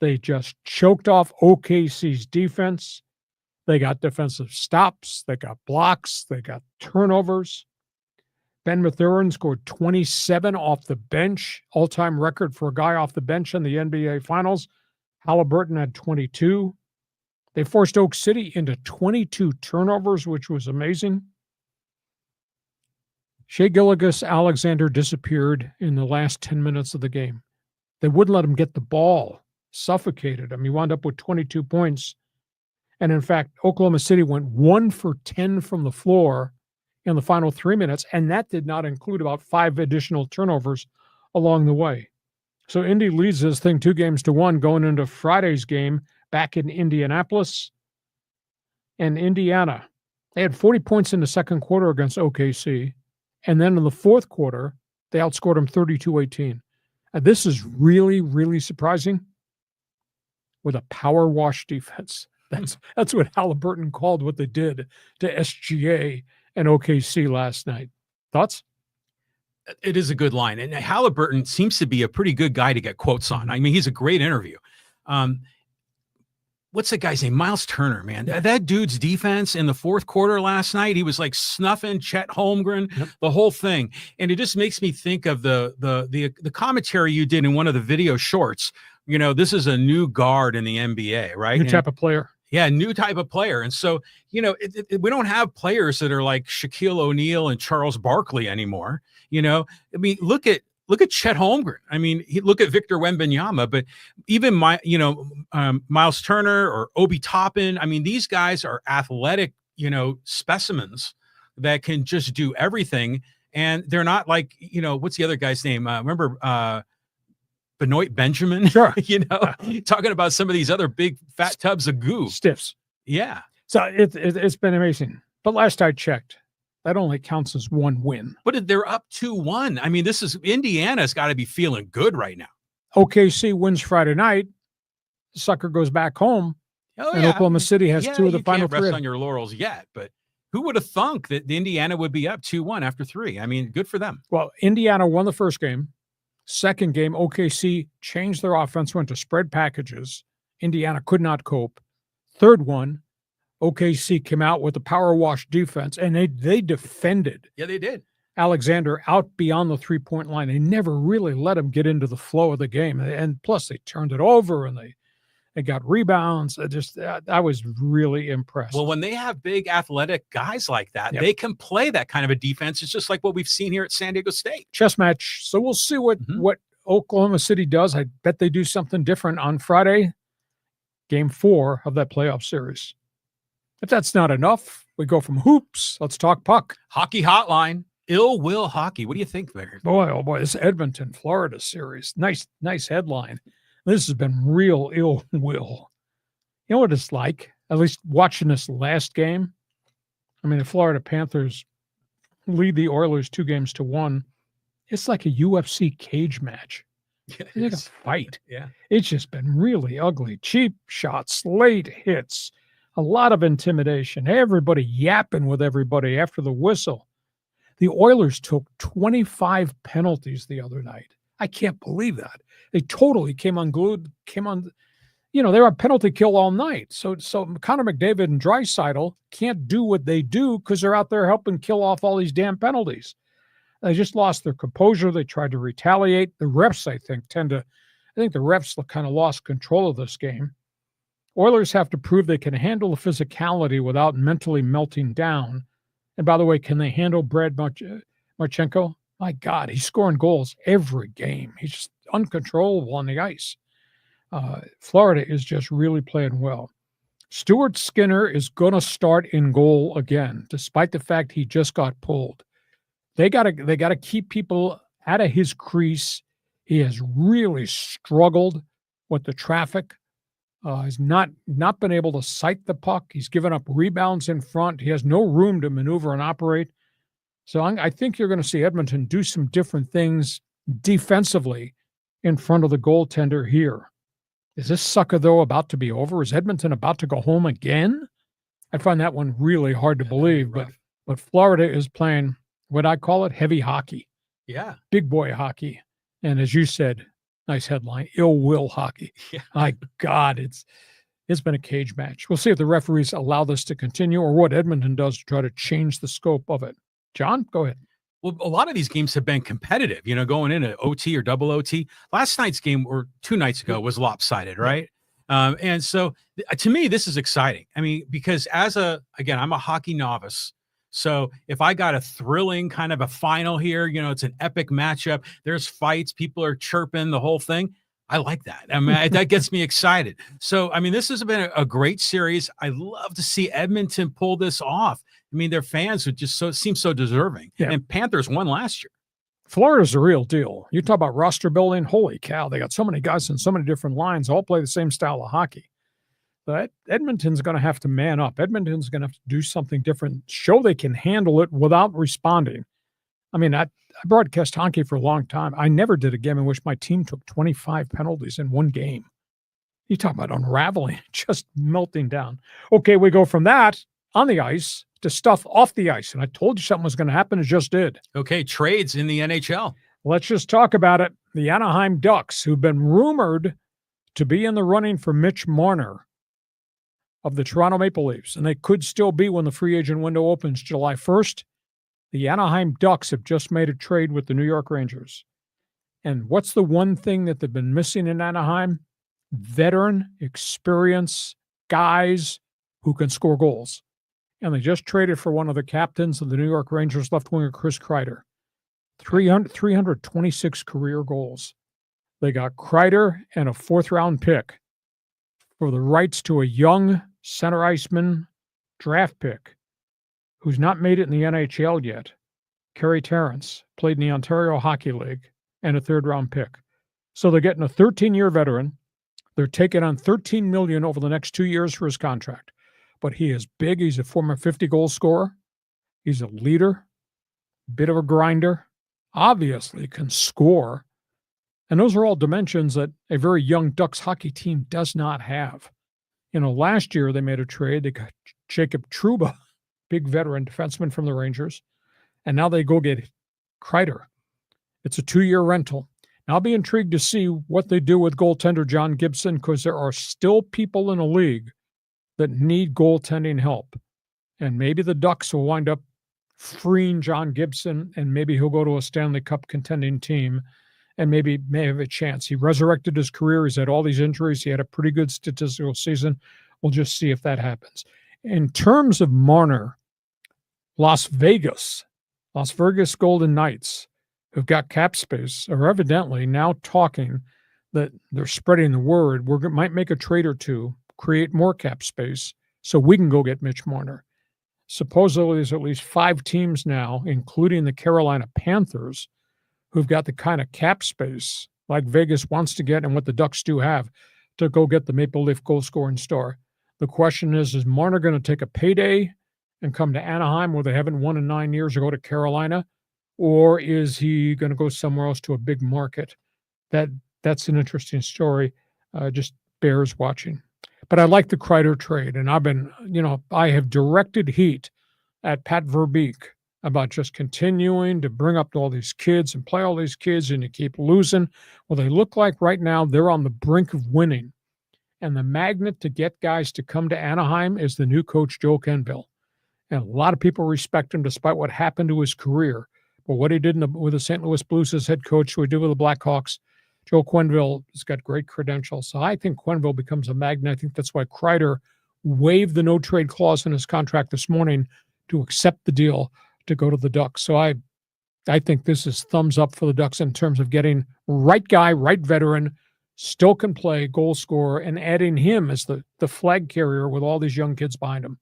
They just choked off OKC's defense. They got defensive stops. They got blocks. They got turnovers. Ben Mathurin scored 27 off the bench, all-time record for a guy off the bench in the NBA Finals. Halliburton had 22. They forced Oak City into 22 turnovers, which was amazing. Shai Gilgeous-Alexander disappeared in the last 10 minutes of the game. They wouldn't let him get the ball. suffocated him. He wound up with 22 points. And in fact, Oklahoma City went 1 for 10 from the floor in the final 3 minutes, and that did not include about 5 additional turnovers along the way. So Indy leads this thing 2-1 going into Friday's game back in Indianapolis. And Indiana, they had 40 points in the second quarter against OKC. And then in the fourth quarter, they outscored them 32-18. This is really, really surprising with a power wash defense. That's what Halliburton called what they did to SGA and OKC last night. Thoughts? It is a good line. And Halliburton seems to be a pretty good guy to get quotes on. I mean, he's a great interview. What's that guy's name? Miles Turner, man. That dude's defense in the fourth quarter last night, he was like snuffing Chet Holmgren, the whole thing. And it just makes me think of the commentary you did in one of the video shorts. You know, this is a new guard in the NBA, right? New type of player. Yeah, new type of player. And so, you know, we don't have players that are like Shaquille O'Neal and Charles Barkley anymore. You know, I mean, look at Chet Holmgren. I mean, look at Victor Wembanyama, but even Miles Turner or Obi Toppin. I mean, these guys are athletic, you know, specimens that can just do everything. And they're not like, you know, what's the other guy's name? Remember Benoit Benjamin? Sure. You know, talking about some of these other big fat tubs of goo. Stiffs. Yeah. So it's been amazing. But last I checked, that only counts as one win. But they're up 2-1. I mean, Indiana's got to be feeling good right now. OKC wins Friday night. The sucker goes back home. And Oklahoma City has 2 of the final 3. You can't rest on your laurels yet, but who would have thunk that the Indiana would be up 2-1 after 3? I mean, good for them. Well, Indiana won the first game. Second game, OKC changed their offense, went to spread packages. Indiana could not cope. Third one, OKC came out with a power wash defense, and they defended. Yeah, they did. Alexander out beyond the three-point line. They never really let him get into the flow of the game. And plus, they turned it over, and they got rebounds. I was really impressed. Well, when they have big athletic guys like that, they can play that kind of a defense. It's just like what we've seen here at San Diego State. Chess match. So we'll see what Oklahoma City does. I bet they do something different on Friday, game 4 of that playoff series. If that's not enough, we go from hoops. Let's talk puck. Hockey hotline. Ill will hockey. What do you think there? Boy, oh boy, this Edmonton, Florida series. Nice headline. This has been real ill will. You know what it's like, at least watching this last game? I mean, the Florida Panthers lead the Oilers 2-1. It's like a UFC cage match. It's like a fight. Yeah. It's just been really ugly. Cheap shots, late hits, a lot of intimidation. Everybody yapping with everybody after the whistle. The Oilers took 25 penalties the other night. I can't believe that. They totally came unglued, they were on penalty kill all night. So Connor McDavid and Draisaitl can't do what they do because they're out there helping kill off all these damn penalties. They just lost their composure. They tried to retaliate. The refs, I think the refs kind of lost control of this game. Oilers have to prove they can handle the physicality without mentally melting down. And by the way, can they handle Brad Marchenko? My God, he's scoring goals every game. He's just uncontrollable on the ice. Florida is just really playing well. Stuart Skinner is going to start in goal again, despite the fact he just got pulled. They got to keep people out of his crease. He has really struggled with the traffic. He's not been able to sight the puck. He's given up rebounds in front. He has no room to maneuver and operate. So I think you're going to see Edmonton do some different things defensively in front of the goaltender here. Is this sucker, though, about to be over? Is Edmonton about to go home again? I find that one really hard to believe, but Florida is playing what I call it heavy hockey. Yeah. Big boy hockey. And as you said, nice headline, ill will hockey. Yeah. My God, it's been a cage match. We'll see if the referees allow this to continue or what Edmonton does to try to change the scope of it. John, go ahead. Well, a lot of these games have been competitive, going into OT or double OT. Last night's game, or 2 nights ago, was lopsided, right? And so to me, this is exciting. I mean, because I'm a hockey novice. So if I got a thrilling kind of a final here, it's an epic matchup. There's fights, people are chirping, the whole thing. I like that. I mean, that gets me excited. So, I mean, this has been a great series. I love to see Edmonton pull this off. I mean, their fans would just seem so deserving. Yeah. And Panthers won last year. Florida's the real deal. You talk about roster building. Holy cow. They got so many guys in so many different lines, all play the same style of hockey. But Edmonton's going to have to man up. Edmonton's going to have to do something different, show they can handle it without responding. I mean, I broadcast hockey for a long time. I never did a game in which my team took 25 penalties in one game. You talk about unraveling, just melting down. Okay, we go from that on the ice to stuff off the ice. And I told you something was going to happen. It just did. Okay, trades in the NHL. Let's just talk about it. The Anaheim Ducks, who've been rumored to be in the running for Mitch Marner of the Toronto Maple Leafs, and they could still be when the free agent window opens July 1st. The Anaheim Ducks have just made a trade with the New York Rangers. And what's the one thing that they've been missing in Anaheim? Veteran experience, guys who can score goals. And they just traded for one of the captains of the New York Rangers, left winger Chris Kreider. 326 career goals. They got Kreider and a fourth-round pick for the rights to a young center iceman draft pick who's not made it in the NHL yet. Kerry Terrence played in the Ontario Hockey League, and a third-round pick. So they're getting a 13-year veteran. They're taking on $13 million over the next 2 years for his contract. But he is big. He's a former 50-goal scorer. He's a leader, bit of a grinder, obviously can score. And those are all dimensions that a very young Ducks hockey team does not have. You know, last year they made a trade. They got Jacob Trouba, big veteran defenseman from the Rangers. And now they go get Kreider. It's a 2-year rental. Now, I'll be intrigued to see what they do with goaltender John Gibson, because there are still people in the league that need goaltending help. And maybe the Ducks will wind up freeing John Gibson, and maybe he'll go to a Stanley Cup contending team and maybe may have a chance. He resurrected his career. He's had all these injuries. He had a pretty good statistical season. We'll just see if that happens. In terms of Marner, Las Vegas Golden Knights, who've got cap space, are evidently now talking that they're spreading the word. We might make a trade or two, create more cap space so we can go get Mitch Marner. Supposedly there's at least 5 teams now, including the Carolina Panthers, who've got the kind of cap space like Vegas wants to get and what the Ducks do have to go get the Maple Leaf goal-scoring star. The question is Marner going to take a payday and come to Anaheim where they haven't won in 9 years, or go to Carolina? Or is he going to go somewhere else to a big market? That's an interesting story. Just bears watching. But I like the Kreider trade, and I have directed heat at Pat Verbeek about just continuing to bring up all these kids and play all these kids, and you keep losing. Well, they look like right now they're on the brink of winning. And the magnet to get guys to come to Anaheim is the new coach, Joe Quenneville. And a lot of people respect him despite what happened to his career. But what he did with the St. Louis Blues as head coach, what he did with the Blackhawks, Joe Quenneville has got great credentials. So I think Quenneville becomes a magnet. I think that's why Kreider waived the no-trade clause in his contract this morning to accept the deal to go to the Ducks. So I think this is thumbs up for the Ducks in terms of getting right guy, right veteran, still can play, goal scorer, and adding him as the flag carrier with all these young kids behind him.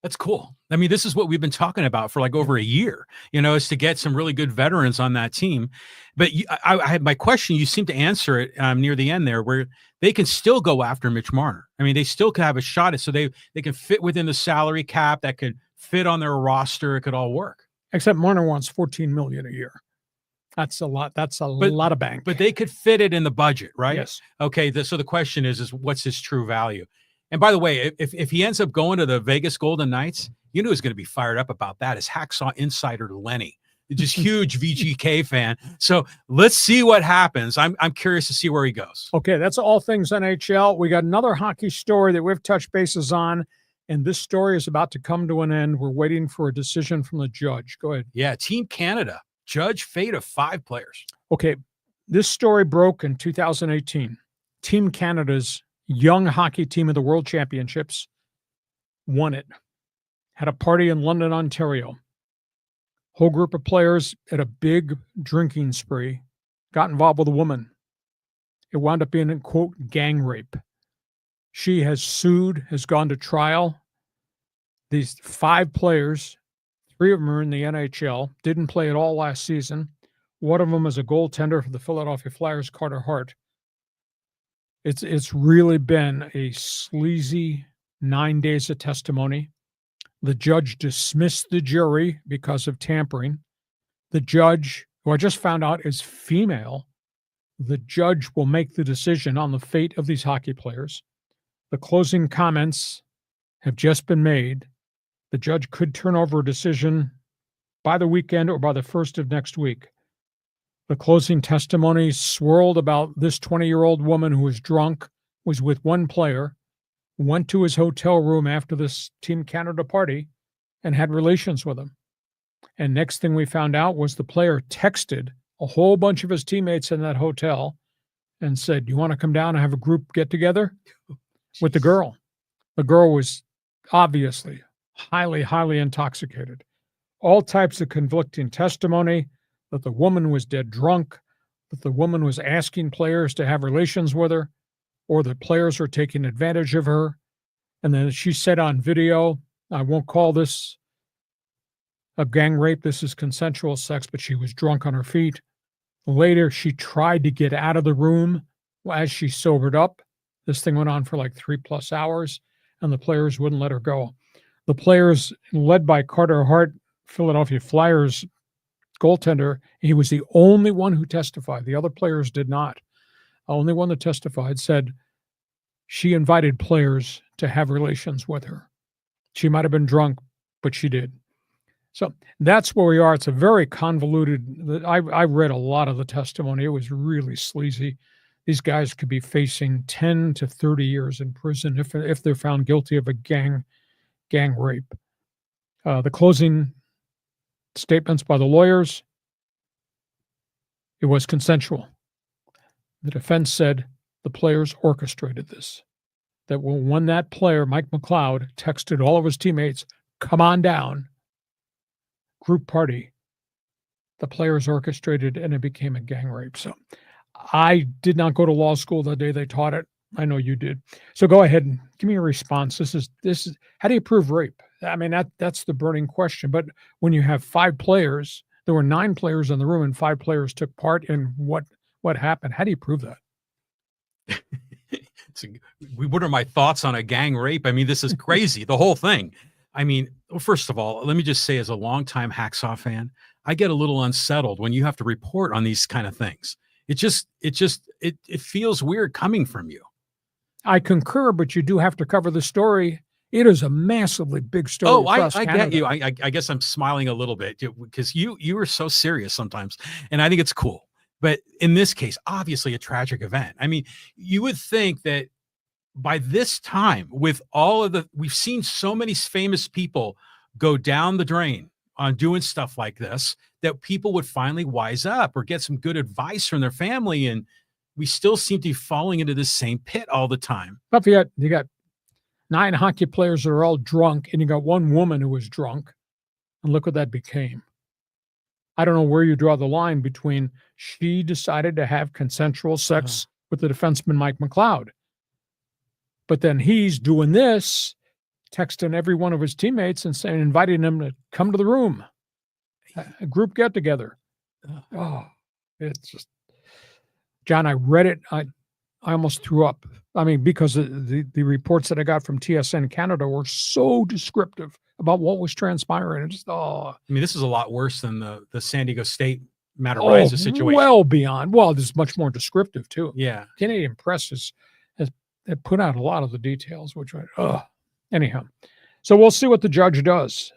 That's cool. I mean, this is what we've been talking about for like over a year, is to get some really good veterans on that team. But I had my question, you seem to answer it near the end there, where they can still go after Mitch Marner. I mean, they still could have a shot at, so they can fit within the salary cap, that could fit on their roster. It could all work. Except Marner wants $14 million a year. That's a lot. That's a lot of bank. But they could fit it in the budget, right? Yes. Okay. So the question is what's his true value? And by the way, if he ends up going to the Vegas Golden Knights, who's going to be fired up about that is Hacksaw Insider Lenny, just huge VGK fan. So let's see what happens. I'm curious to see where he goes. Okay, that's all things NHL. We got another hockey story that we've touched bases on, and this story is about to come to an end. We're waiting for a decision from the judge. Go ahead. Yeah, Team Canada, judge fate of 5 players. Okay, this story broke in 2018. Team Canada's young hockey team of the World Championships won it. Had a party in London, Ontario. Whole group of players at a big drinking spree got involved with a woman. It wound up being, quote, gang rape. She has sued, has gone to trial. These 5 players, 3 of them are in the NHL, didn't play at all last season. One of them is a goaltender for the Philadelphia Flyers, Carter Hart. It's really been a sleazy 9 days of testimony. The judge dismissed the jury because of tampering. The judge, who I just found out is female, the judge will make the decision on the fate of these hockey players. The closing comments have just been made. The judge could turn over a decision by the weekend or by the first of next week. The closing testimony swirled about this 20-year-old woman who was drunk, was with one player, went to his hotel room after this Team Canada party, and had relations with him. And next thing we found out was the player texted a whole bunch of his teammates in that hotel and said, "Do you want to come down and have a group get-together?" with the girl. The girl was obviously highly, highly intoxicated. All types of conflicting testimony, that the woman was dead drunk, that the woman was asking players to have relations with her, or that players are taking advantage of her. And then she said on video, "I won't call this a gang rape. This is consensual sex," but she was drunk on her feet. Later, she tried to get out of the room as she sobered up. This thing went on for like 3+ hours, and the players wouldn't let her go. The players, led by Carter Hart, Philadelphia Flyers goaltender, he was the only one who testified. The other players did not. The only one that testified said she invited players to have relations with her. She might have been drunk, but she did. So that's where we are. It's a very convoluted, I read a lot of the testimony. It was really sleazy. These guys could be facing 10 to 30 years in prison if they're found guilty of a gang rape. The closing statements by the lawyers, it was consensual. The defense said the players orchestrated this. That when that player, Mike McLeod, texted all of his teammates, "Come on down," group party, the players orchestrated and it became a gang rape. So I did not go to law school the day they taught it. I know you did. So go ahead and give me a response. This is how do you prove rape? I mean, that's the burning question. But when you have 5 players, there were 9 players in the room and 5 players took part in what happened. How do you prove that? What are my thoughts on a gang rape? I mean, this is crazy, the whole thing. I mean, first of all, let me just say, as a longtime Hacksaw fan, I get a little unsettled when you have to report on these kind of things. It feels weird coming from you. I concur, but you do have to cover the story. It is a massively big story. Oh, I get you. I guess I'm smiling a little bit because you are so serious sometimes, and I think it's cool. But in this case, obviously a tragic event. I mean, you would think that by this time, with all of we've seen so many famous people go down the drain on doing stuff like this, that people would finally wise up or get some good advice from their family. And we still seem to be falling into this same pit all the time. But you got 9 hockey players that are all drunk, and you got one woman who was drunk, and look what that became. I don't know where you draw the line between she decided to have consensual sex with the defenseman Mike McLeod, but then he's doing this, texting every one of his teammates and saying, inviting them to come to the room, a group get together. Oh, it's just, John, I read it. I almost threw up. I mean, because the reports that I got from TSN Canada were so descriptive about what was transpiring. And just, I mean, this is a lot worse than the San Diego State Matt Ariza situation. Well beyond. Well, this is much more descriptive too. Yeah. Canadian Press has put out a lot of the details, which anyhow. So we'll see what the judge does.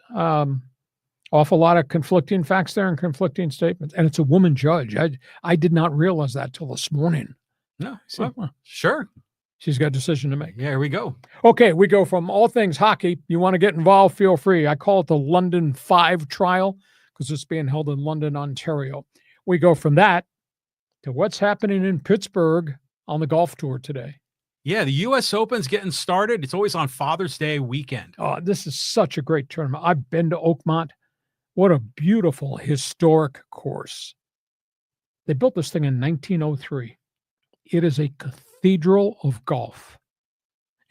Awful lot of conflicting facts there and conflicting statements. And it's a woman judge. I did not realize that till this morning. No, sure. She's got a decision to make. Yeah, here we go. Okay, we go from all things hockey. You want to get involved, feel free. I call it the London 5 trial because it's being held in London, Ontario. We go from that to what's happening in Pittsburgh on the golf tour today. Yeah, the U.S. Open's getting started. It's always on Father's Day weekend. Oh, this is such a great tournament. I've been to Oakmont. What a beautiful, historic course. They built this thing in 1903. It is a cathedral of golf.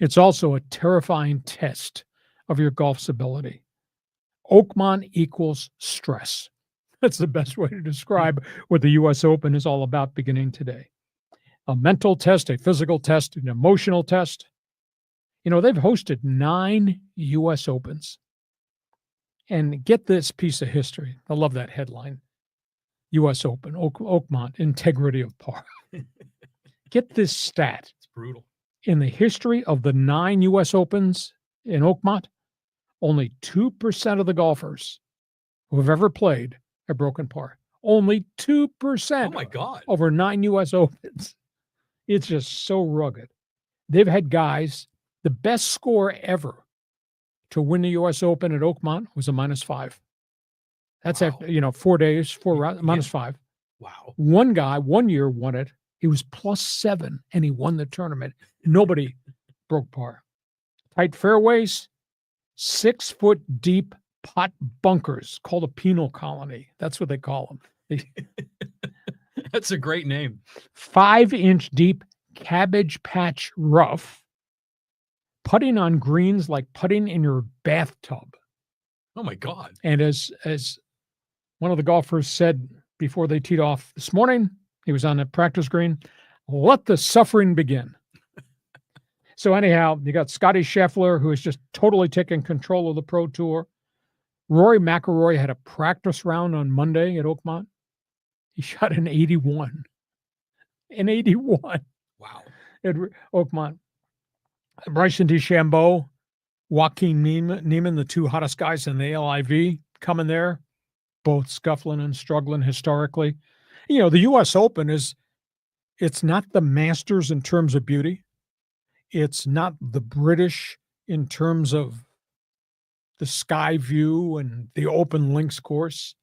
It's also a terrifying test of your golf's ability. Oakmont equals stress. That's the best way to describe what the U.S. Open is all about beginning today. A mental test, a physical test, an emotional test. You know, they've hosted 9 U.S. Opens. And get this piece of history. I love that headline. U.S. Open, Oakmont, integrity of par. Get this stat. It's brutal. In the history of the 9 U.S. Opens in Oakmont, only 2% of the golfers who have ever played have broken par. Only 2%. Oh, my God. Over 9 U.S. Opens. It's just so rugged. They've had guys, the best score ever to win the U.S. Open at Oakmont was a -5. That's after, 4 days, 4 rounds, -5. Wow. One guy, 1 year won it. He was +7 and he won the tournament. Nobody broke par. Tight fairways, 6 foot deep pot bunkers called a penal colony. That's what they call them. That's a great name. 5-inch deep cabbage patch rough, putting on greens like putting in your bathtub. Oh my God. And as one of the golfers said before they teed off this morning, he was on the practice green, let the suffering begin. So anyhow, you got Scotty Scheffler, who is just totally taking control of the Pro Tour. Rory McIlroy had a practice round on Monday at Oakmont. He shot an 81. An 81. Wow. At Oakmont. Bryson DeChambeau, Joaquin Neiman, the 2 hottest guys in the LIV, coming there, both scuffling and struggling historically. You know, the U.S. Open it's not the Masters in terms of beauty. It's not the British in terms of the sky view and the open links course.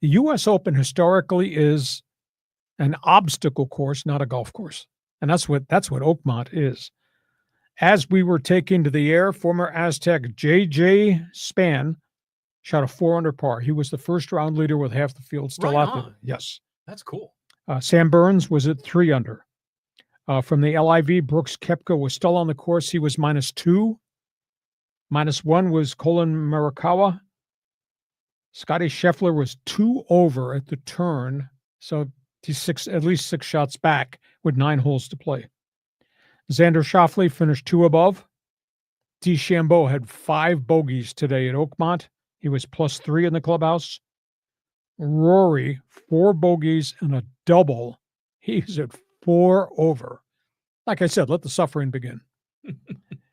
The U.S. Open historically is an obstacle course, not a golf course. And that's what Oakmont is. As we were taking to the air, former Aztec J.J. Spann shot a 4 under par. He was the first round leader with half the field still out there. Yes. That's cool. Sam Burns was at 3 under. From the LIV, Brooks Koepka was still on the course. He was -2. -1 was Colin Morikawa. Scotty Scheffler was 2 over at the turn, so he's at least 6 shots back with 9 holes to play. Xander Schauffele finished 2 above. DeChambeau had 5 bogeys today at Oakmont. He was +3 in the clubhouse. Rory, 4 bogeys and a double. He's at 4 over. Like I said, let the suffering begin.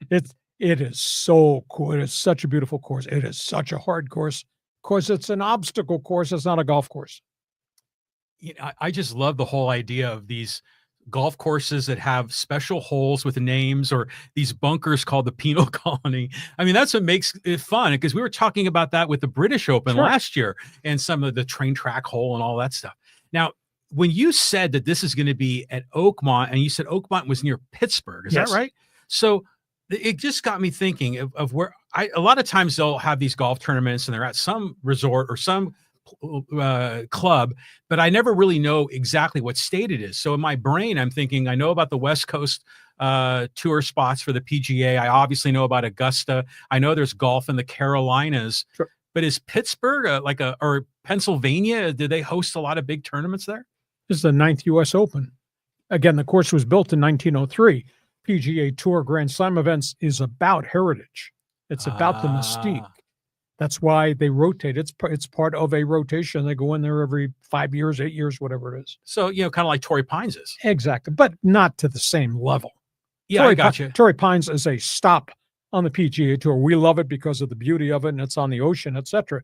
It is so cool. It is such a beautiful course. It is such a hard course. Of course, it's an obstacle course. It's not a golf course. You know, I just love the whole idea of these golf courses that have special holes with names, or these bunkers called the penal colony. I mean, that's what makes it fun, because we were talking about that with the British Open last year and some of the train track hole and all that stuff. Now, when you said that this is going to be at Oakmont, and you said Oakmont was near Pittsburgh, is that right? So it just got me thinking of where a lot of times they'll have these golf tournaments and they're at some resort or some club, but I never really know exactly what state it is. So in my brain, I'm thinking, I know about the West Coast tour spots for the PGA. I obviously know about Augusta. I know there's golf in the Carolinas. Sure. But is Pittsburgh or Pennsylvania, do they host a lot of big tournaments there? This is the 9th U.S. Open. Again, the course was built in 1903. PGA Tour Grand Slam events is about heritage. It's about the mystique. That's why they rotate. It's part of a rotation. They go in there every 5 years, 8 years, whatever it is. So, kind of like Torrey Pines is. Exactly, but not to the same level. Yeah, I got you. Torrey Pines is a stop on the PGA Tour. We love it because of the beauty of it, and it's on the ocean, etc.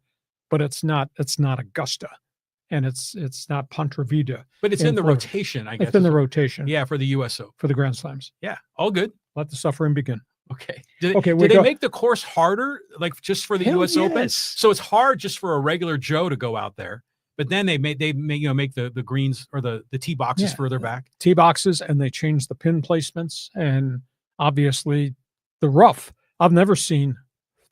But it's not Augusta, and it's not Ponte Vedra. But it's in the rotation, I guess. It's in the rotation. Yeah, for the USO. For the Grand Slams. Yeah, all good. Let the suffering begin. Okay. Did they make the course harder, like just for the U.S. Open? So it's hard just for a regular Joe to go out there. But then they make the greens or the tee boxes further back. Tee boxes, and they change the pin placements, and obviously the rough. I've never seen.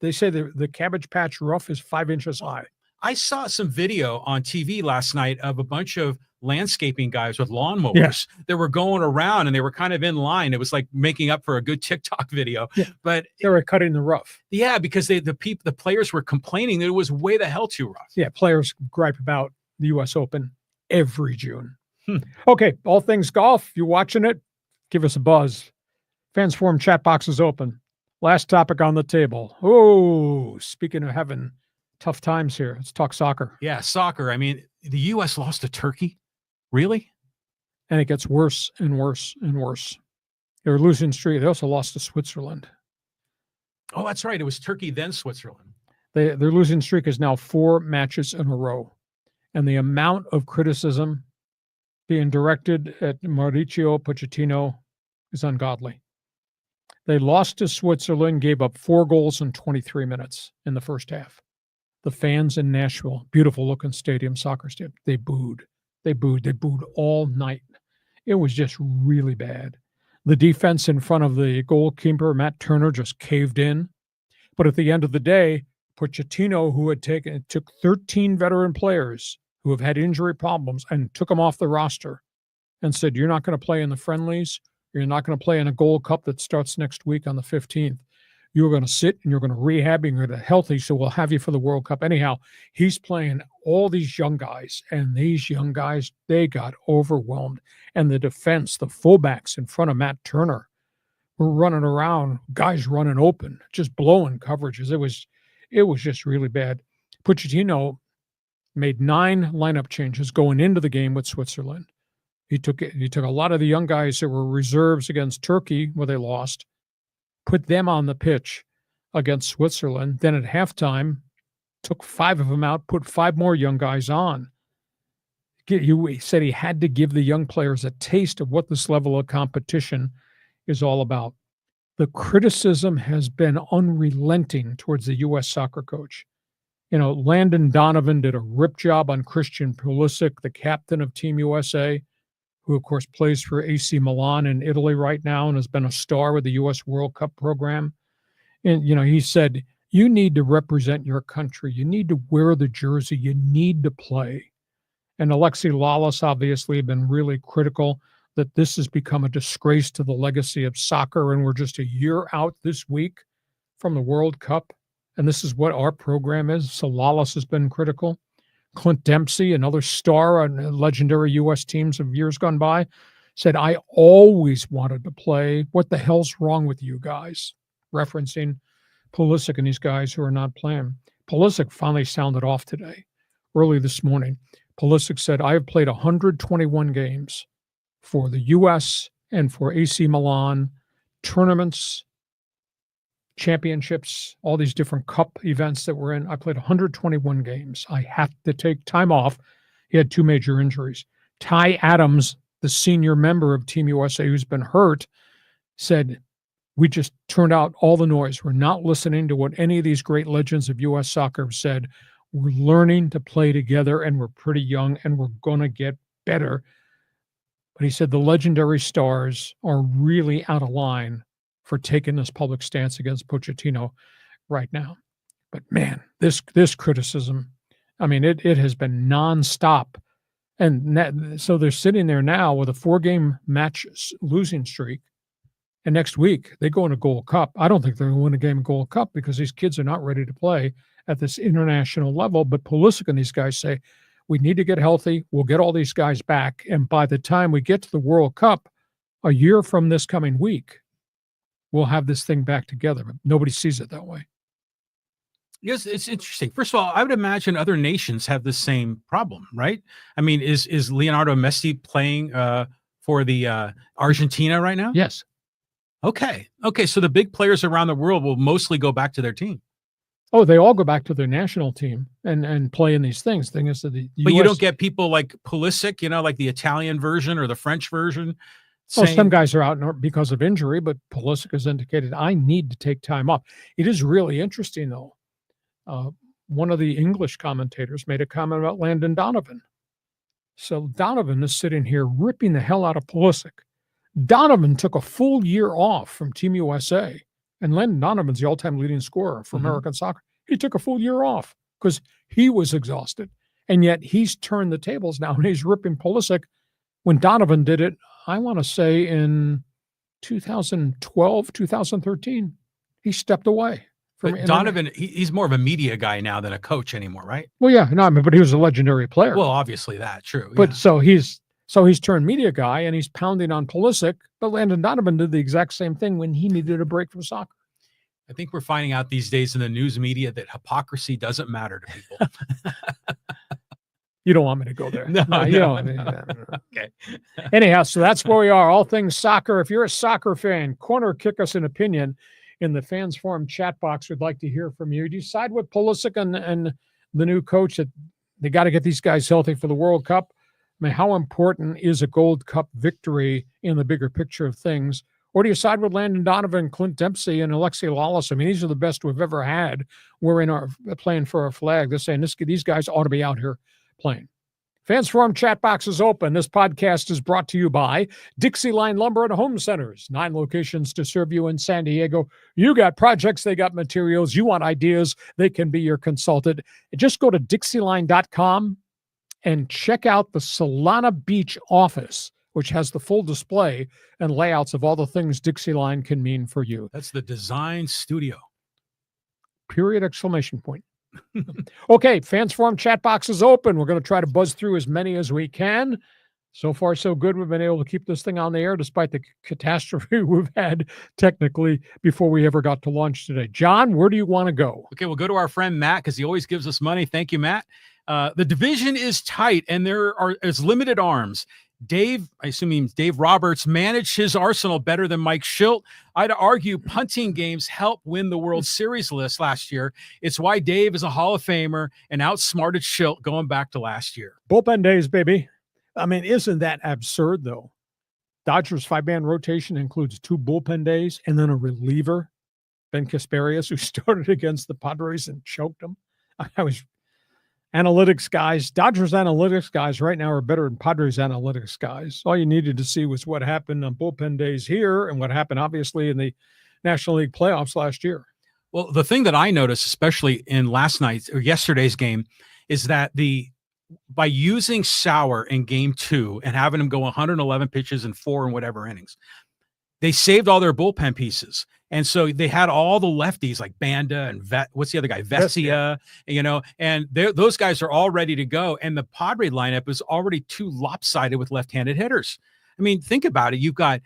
They say the Cabbage Patch rough is 5 inches high. I saw some video on TV last night of a bunch of landscaping guys with lawnmowers that were going around, and they were kind of in line. It was like making up for a good TikTok video. Yeah. But they were cutting the rough. Yeah, because the players were complaining that it was way the hell too rough. Yeah, players gripe about the U.S. Open every June. Okay, all things golf. You watching it? Give us a buzz. Fans Forum chat box is open. Last topic on the table. Oh, speaking of having tough times here, let's talk soccer. Yeah, soccer. I mean, the U.S. lost to Turkey. Really? And it gets worse and worse and worse. They're losing streak. They also lost to Switzerland. Oh, that's right. It was Turkey, then Switzerland. Their losing streak is now 4 matches in a row. And the amount of criticism being directed at Mauricio Pochettino is ungodly. They lost to Switzerland, gave up 4 goals in 23 minutes in the first half. The fans in Nashville, beautiful looking stadium, soccer stadium, they booed. They booed all night. It was just really bad. The defense in front of the goalkeeper, Matt Turner, just caved in. But at the end of the day, Pochettino, who took 13 veteran players who have had injury problems and took them off the roster and said, you're not going to play in the friendlies. You're not going to play in a Gold Cup that starts next week on the 15th. You're going to sit and you're going to rehab and you're going to healthy, so we'll have you for the World Cup. Anyhow, he's playing all these young guys, and these young guys, they got overwhelmed. And the defense, the fullbacks in front of Matt Turner were running around, guys running open, just blowing coverages. It was just really bad. Pochettino made 9 lineup changes going into the game with Switzerland. He took a lot of the young guys that were reserves against Turkey, where they lost, put them on the pitch against Switzerland. Then at halftime, took 5 of them out, put 5 more young guys on. He said he had to give the young players a taste of what this level of competition is all about. The criticism has been unrelenting towards the U.S. soccer coach. You know, Landon Donovan did a rip job on Christian Pulisic, the captain of Team USA, who, of course, plays for AC Milan in Italy right now and has been a star with the U.S. World Cup program. And, you know, he said, you need to represent your country. You need to wear the jersey. You need to play. And Alexi Lalas obviously have been really critical that this has become a disgrace to the legacy of soccer, and we're just a year out this week from the World Cup, and this is what our program is. So Lalas has been critical. Clint Dempsey, another star on legendary U.S. teams of years gone by, said, I always wanted to play. What the hell's wrong with you guys? Referencing Pulisic and these guys who are not playing. Pulisic finally sounded off today, early this morning. Pulisic said, I have played 121 games for the U.S. and for AC Milan, tournaments, championships, all these different cup events that we're in. I played 121 games. I had to take time off. He had 2 major injuries. Ty Adams, the senior member of Team USA who's been hurt, said, we just turned out all the noise. We're not listening to what any of these great legends of U.S. soccer have said. We're learning to play together, and we're pretty young, and we're going to get better. But he said the legendary stars are really out of line for taking this public stance against Pochettino right now. But man, this criticism, I mean, it has been nonstop. And so they're sitting there now with a 4-game match losing streak. And next week they go in a Gold Cup. I don't think they're going to win a game of Gold Cup because these kids are not ready to play at this international level. But Pulisic and these guys say, we need to get healthy. We'll get all these guys back. And by the time we get to the World Cup, a year from this coming week, we'll have this thing back together. But nobody sees it that way. Yes, it's interesting. First of all, I would imagine other nations have the same problem, right? I mean, is Leonardo Messi playing for the Argentina right now? Yes. Okay. So the big players around the world will mostly go back to their team. Oh, they all go back to their national team and play in these things. Thing is that the US, but you don't get people like Pulisic, you know, like the Italian version or the French version. Saying, some guys are out because of injury, but Pulisic has indicated, I need to take time off. It is really interesting, though. One of the English commentators made a comment about Landon Donovan. So Donovan is sitting here ripping the hell out of Pulisic. Donovan took a full year off from Team USA, and Landon Donovan's the all-time leading scorer for American soccer. He took a full year off. because he was exhausted. And yet he's turned the tables now, and he's ripping Pulisic. When Donovan did it, I want to say in 2012, 2013, he stepped away. But Donovan, he's more of a media guy now than a coach anymore, right? Well, yeah, no, I mean, but he was a legendary player. Well, obviously that, true. But yeah. so he's turned media guy, and he's pounding on Pulisic. But Landon Donovan did the exact same thing when he needed a break from soccer. I think we're finding out these days in the news media that hypocrisy doesn't matter to people. You don't want me to go there. No. You don't want me to. Okay. Anyhow, so that's where we are. All things soccer. If you're a soccer fan, corner kick us an opinion in the fans forum chat box. We'd like to hear from you. Do you side with Pulisic and the new coach that they got to get these guys healthy for the World Cup? I mean, how important is a Gold Cup victory in the bigger picture of things? Or do you side with Landon Donovan, Clint Dempsey, and Alexi Lawless? I mean, these are the best we've ever had. We're playing for our flag. They're saying these guys ought to be out here playing. Fans Forum chat box is open. This podcast is brought to you by DIXIELINE Lumber and Home Centers. 9 locations to serve you in San Diego. You got projects, they got materials. You want ideas, they can be your consultant. Just go to DIXIELINE.com and check out the Solana Beach office, which has the full display and layouts of all the things DIXIELINE can mean for you. That's the design studio. Period, exclamation point. Okay, Fans Forum chat box is open. We're going to try to buzz through as many as we can. So far, so good. We've been able to keep this thing on the air despite the catastrophe we've had technically before we ever got to launch today. John, where do you want to go? Okay, we'll go to our friend Matt because he always gives us money. Thank you, Matt. The division is tight, and there's limited arms. Dave, I assume he means Dave Roberts, managed his arsenal better than Mike Schilt. I'd argue punting games helped win the World Series list last year. It's why Dave is a Hall of Famer and outsmarted Schilt going back to last year. Bullpen days, baby. I mean, isn't that absurd, though? Dodgers 5-man rotation includes 2 bullpen days and then a reliever, Ben Kasparius, who started against the Padres and choked them. Analytics guys, Dodgers analytics guys right now are better than Padres analytics guys. All you needed to see was what happened on bullpen days here and what happened, obviously, in the National League playoffs last year. Well, the thing that I noticed, especially in last night's or yesterday's game, is that by using SAUER in game 2 and having him go 111 pitches and 4 and whatever innings, they saved all their bullpen pieces. And so they had all the lefties like Banda and what's the other guy? Vesia, and those guys are all ready to go. And the Padre lineup is already too lopsided with left-handed hitters. I mean, think about it. You got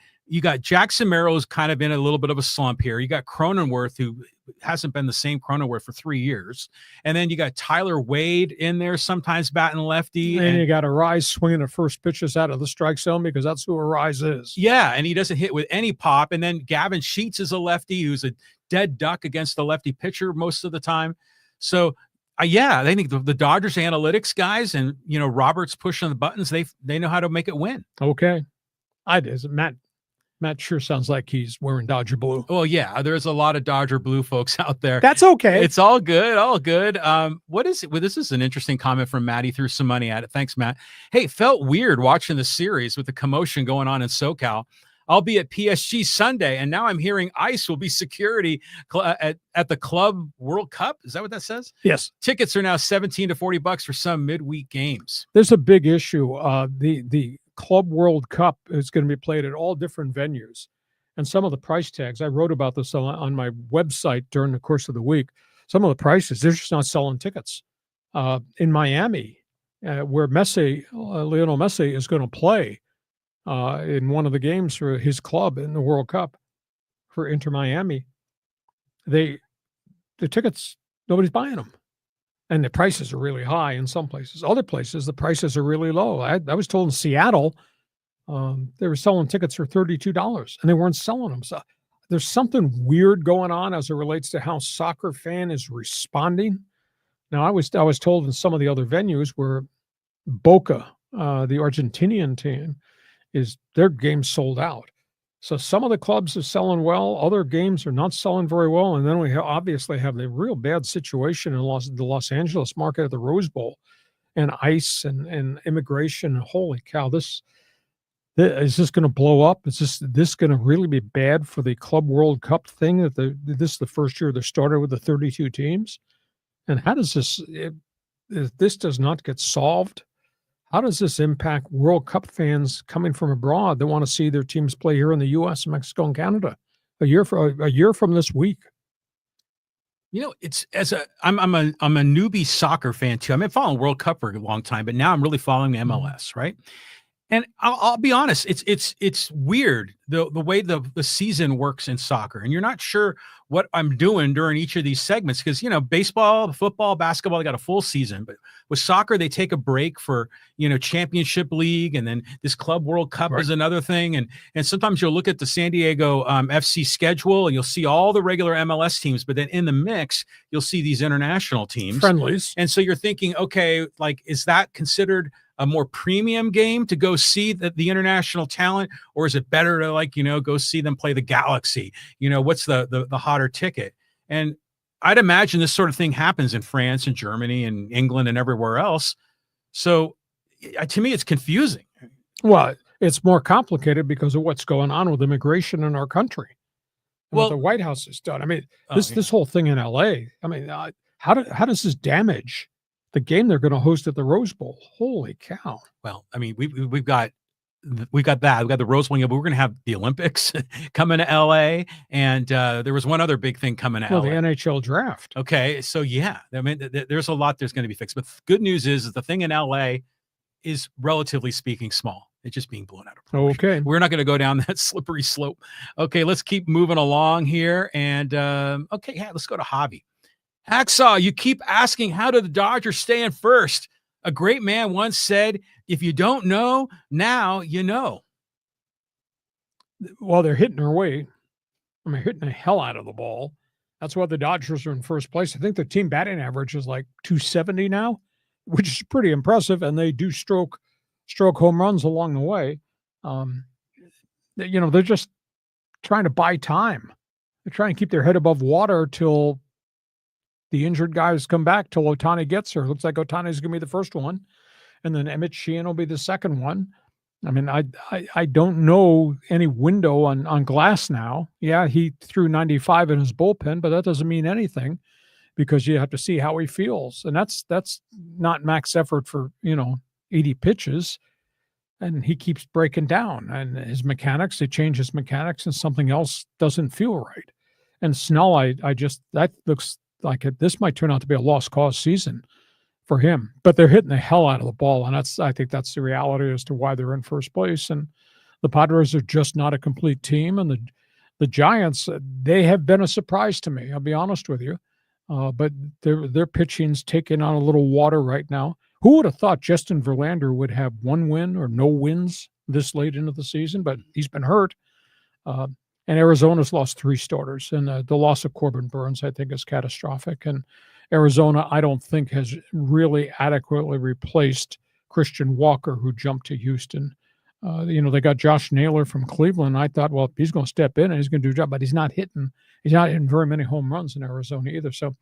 Jackson Merrill's kind of in a little bit of a slump here. You got Cronenworth, who hasn't been the same Cronenworth for 3 years. And then you got Tyler Wade in there, sometimes batting lefty. And you got Arise swinging the first pitches out of the strike zone because that's who Arise is. Yeah, and he doesn't hit with any pop. And then Gavin Sheets is a lefty who's a dead duck against the lefty pitcher most of the time. So, I think the Dodgers analytics guys and, Roberts pushing the buttons, they know how to make it win. Okay. Matt sure sounds like he's wearing Dodger blue. Oh, yeah. There's a lot of Dodger blue folks out there. That's okay. It's all good. All good. What is it? Well, this is an interesting comment from Matt. He threw some money at it. Thanks, Matt. Hey, felt weird watching the series with the commotion going on in SoCal. I'll be at PSG Sunday, and now I'm hearing ICE will be security at the Club World Cup. Is that what that says? Yes. Tickets are now $17 to $40 for some midweek games. There's a big issue. The Club World Cup is going to be played at all different venues, and some of the price tags, I wrote about this on my website during the course of the week. Some of the prices, they're just not selling tickets. In Miami, where Lionel Messi is going to play in one of the games for his club in the World Cup for Inter Miami, the tickets, nobody's buying them. And the prices are really high in some places. Other places, the prices are really low. I was told in Seattle, they were selling tickets for $32, and they weren't selling them. So there's something weird going on as it relates to how soccer fan is responding. Now, I was told in some of the other venues where Boca, the Argentinian team, their games sold out. So some of the clubs are selling well, other games are not selling very well, and then we obviously have the real bad situation in the Los Angeles market at the Rose Bowl, and ICE and immigration. Holy cow! Is this going to blow up? Is this going to really be bad for the Club World Cup thing? This is the first year they started with the 32 teams, And how does this, if this does not get solved, how does this impact World Cup fans coming from abroad that want to see their teams play here in the U.S., Mexico, and Canada a year from this week? You know, it's I'm a newbie soccer fan too. I've been following World Cup for a long time, but now I'm really following the MLS, right? And I'll be honest, it's weird the way the season works in soccer, and you're not sure what I'm doing during each of these segments because baseball, football, basketball, they got a full season, but with soccer they take a break for championship league, and then this Club World Cup is another thing, and sometimes you'll look at the San Diego FC schedule and you'll see all the regular MLS teams, but then in the mix you'll see these international teams, friendlies, and so you're thinking, okay, like is that considered a more premium game to go see the international talent, or is it better to go see them play the Galaxy? What's the hotter ticket? And I'd imagine this sort of thing happens in France and Germany and England and everywhere else. So to me, it's confusing. Well, it's more complicated because of what's going on with immigration in our country. And what the White House has done. I mean, this whole thing in LA, I mean, how does this damage the game they're going to host at the Rose Bowl? Holy cow. Well, I mean, we've got that. We've got the Rose Bowl, but we're going to have the Olympics coming to LA. And there was one other big thing coming to LA. The NHL draft. Okay. So yeah, I mean, there's a lot that's going to be fixed, but the good news is the thing in LA is relatively speaking small. It's just being blown out of proportion. Okay. We're not going to go down that slippery slope. Okay. Let's keep moving along here. And let's go to Hobby. Hacksaw, you keep asking, how do the Dodgers stay in first? A great man once said, if you don't know, now you know. Well, they're hitting their way. I mean, hitting the hell out of the ball. That's why the Dodgers are in first place. I think the team batting average is like 270 now, which is pretty impressive. And they do stroke home runs along the way. They're just trying to buy time. They're trying to keep their head above water till the injured guys come back, till OHTANI gets her. Looks like OHTANI is going to be the first one, and then Emmett Sheehan will be the second one. I mean, I don't know any window on GLASNOW. Yeah, he threw 95 in his bullpen, but that doesn't mean anything because you have to see how he feels, and that's not max effort for 80 pitches, and he keeps breaking down. And his mechanics, they change his mechanics, and something else doesn't feel right. And SNELL, that looks like this might turn out to be a lost cause season for him, but they're hitting the hell out of the ball. And I think that's the reality as to why they're in first place. And the Padres are just not a complete team. And the Giants, they have been a surprise to me. I'll be honest with you. But their pitching's taking on a little water right now. Who would have thought Justin Verlander would have one win or no wins this late into the season, but he's been hurt. And Arizona's lost 3 starters, and the loss of Corbin Burns, I think, is catastrophic. And Arizona, I don't think, has really adequately replaced Christian Walker, who jumped to Houston. They got Josh Naylor from Cleveland. I thought, well, he's going to step in and he's going to do a job, but he's not hitting very many home runs in Arizona either. So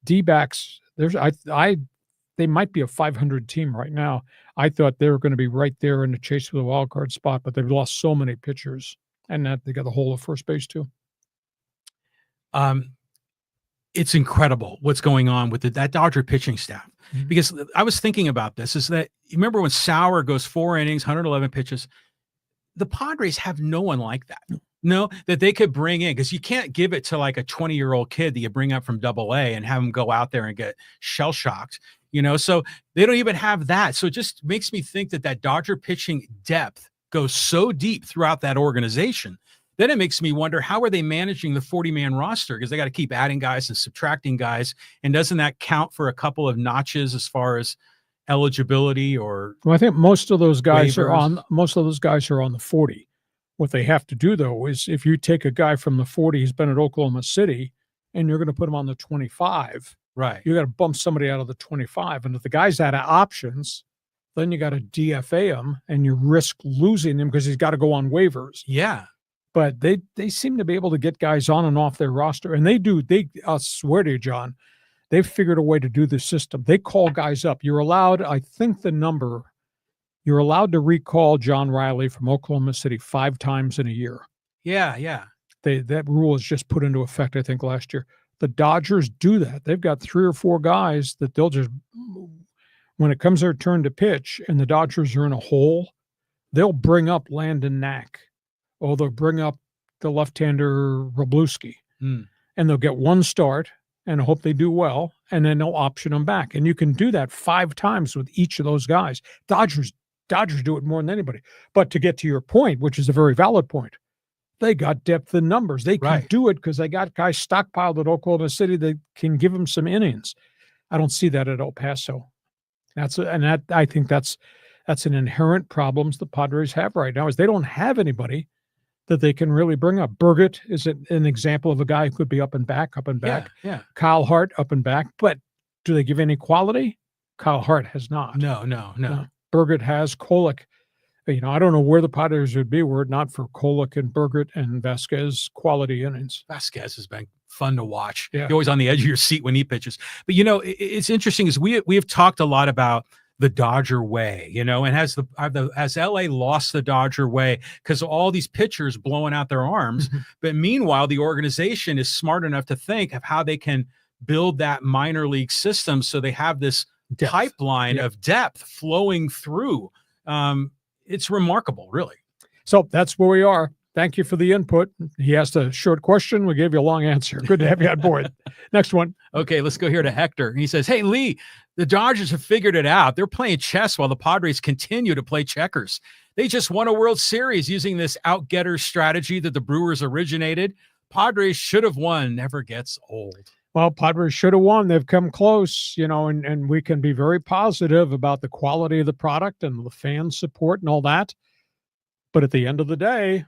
D-backs, they might be a 500 team right now. I thought they were going to be right there in the chase for the wild card spot, but they've lost so many pitchers. And that they got the whole of first base too. It's incredible what's going on with that Dodger pitching staff. Mm-hmm. Because I was thinking about this, is that you remember when SAUER goes 4 innings, 111 pitches, the Padres have no one like that. No, that they could bring in, because you can't give it to like a 20-year-old kid that you bring up from AA and have him go out there and get shell-shocked. So they don't even have that. So it just makes me think that Dodger pitching depth goes so deep throughout that organization. Then it makes me wonder, how are they managing the 40-man roster? Because they got to keep adding guys and subtracting guys. And doesn't that count for a couple of notches as far as eligibility? Or I think most of those guys are on the 40. What they have to do, though, is if you take a guy from the 40, he's been at Oklahoma City, and you're going to put him on the 25. Right. You got to bump somebody out of the 25. And if the guy's out of options, then you got to DFA him, and you risk losing him because he's got to go on waivers. Yeah. But they seem to be able to get guys on and off their roster. And I swear to you, John, they've figured a way to do the system. They call guys up. You're allowed, I think you're allowed to recall John Riley from Oklahoma City 5 times in a year. Yeah, yeah. That rule is just put into effect, I think, last year. The Dodgers do that. They've got 3 or 4 guys that they'll just, when it comes their turn to pitch and the Dodgers are in a hole, they'll bring up Landon Knack, or they'll bring up the left-hander Wroblewski, and they'll get 1 start and hope they do well, and then they'll option them back. And you can do that 5 times with each of those guys. Dodgers do it more than anybody. But to get to your point, which is a very valid point, they got depth in numbers. They can do it because they got guys stockpiled at Oklahoma City that can give them some innings. I don't see that at El Paso. I think that's an inherent problems the Padres have right now, is they don't have anybody that they can really bring up. Burgett is an example of a guy who could be up and back. Yeah. Kyle Hart up and back. But do they give any quality? Kyle Hart has not. No. Burgett has. Kolek. I don't know where the Padres would be were it not for Kolek and Burgett and Vasquez quality innings. Vasquez has been fun to watch. Yeah. You're always on the edge of your seat when he pitches. But, it's interesting is we have talked a lot about the Dodger way, and has LA lost the Dodger way because of all these pitchers blowing out their arms? But meanwhile, the organization is smart enough to think of how they can build that minor league system so they have this pipeline of depth flowing through. It's remarkable, really. So that's where we are. Thank you for the input. He asked a short question. We gave you a long answer. Good to have you on board. Next one. Okay, let's go here to Hector. He says, hey, Lee, the Dodgers have figured it out. They're playing chess while the Padres continue to play checkers. They just won a World Series using this out-getter strategy that the Brewers originated. Padres should have won. Never gets old. Well, Padres should have won. They've come close, and we can be very positive about the quality of the product and the fan support and all that. But at the end of the day,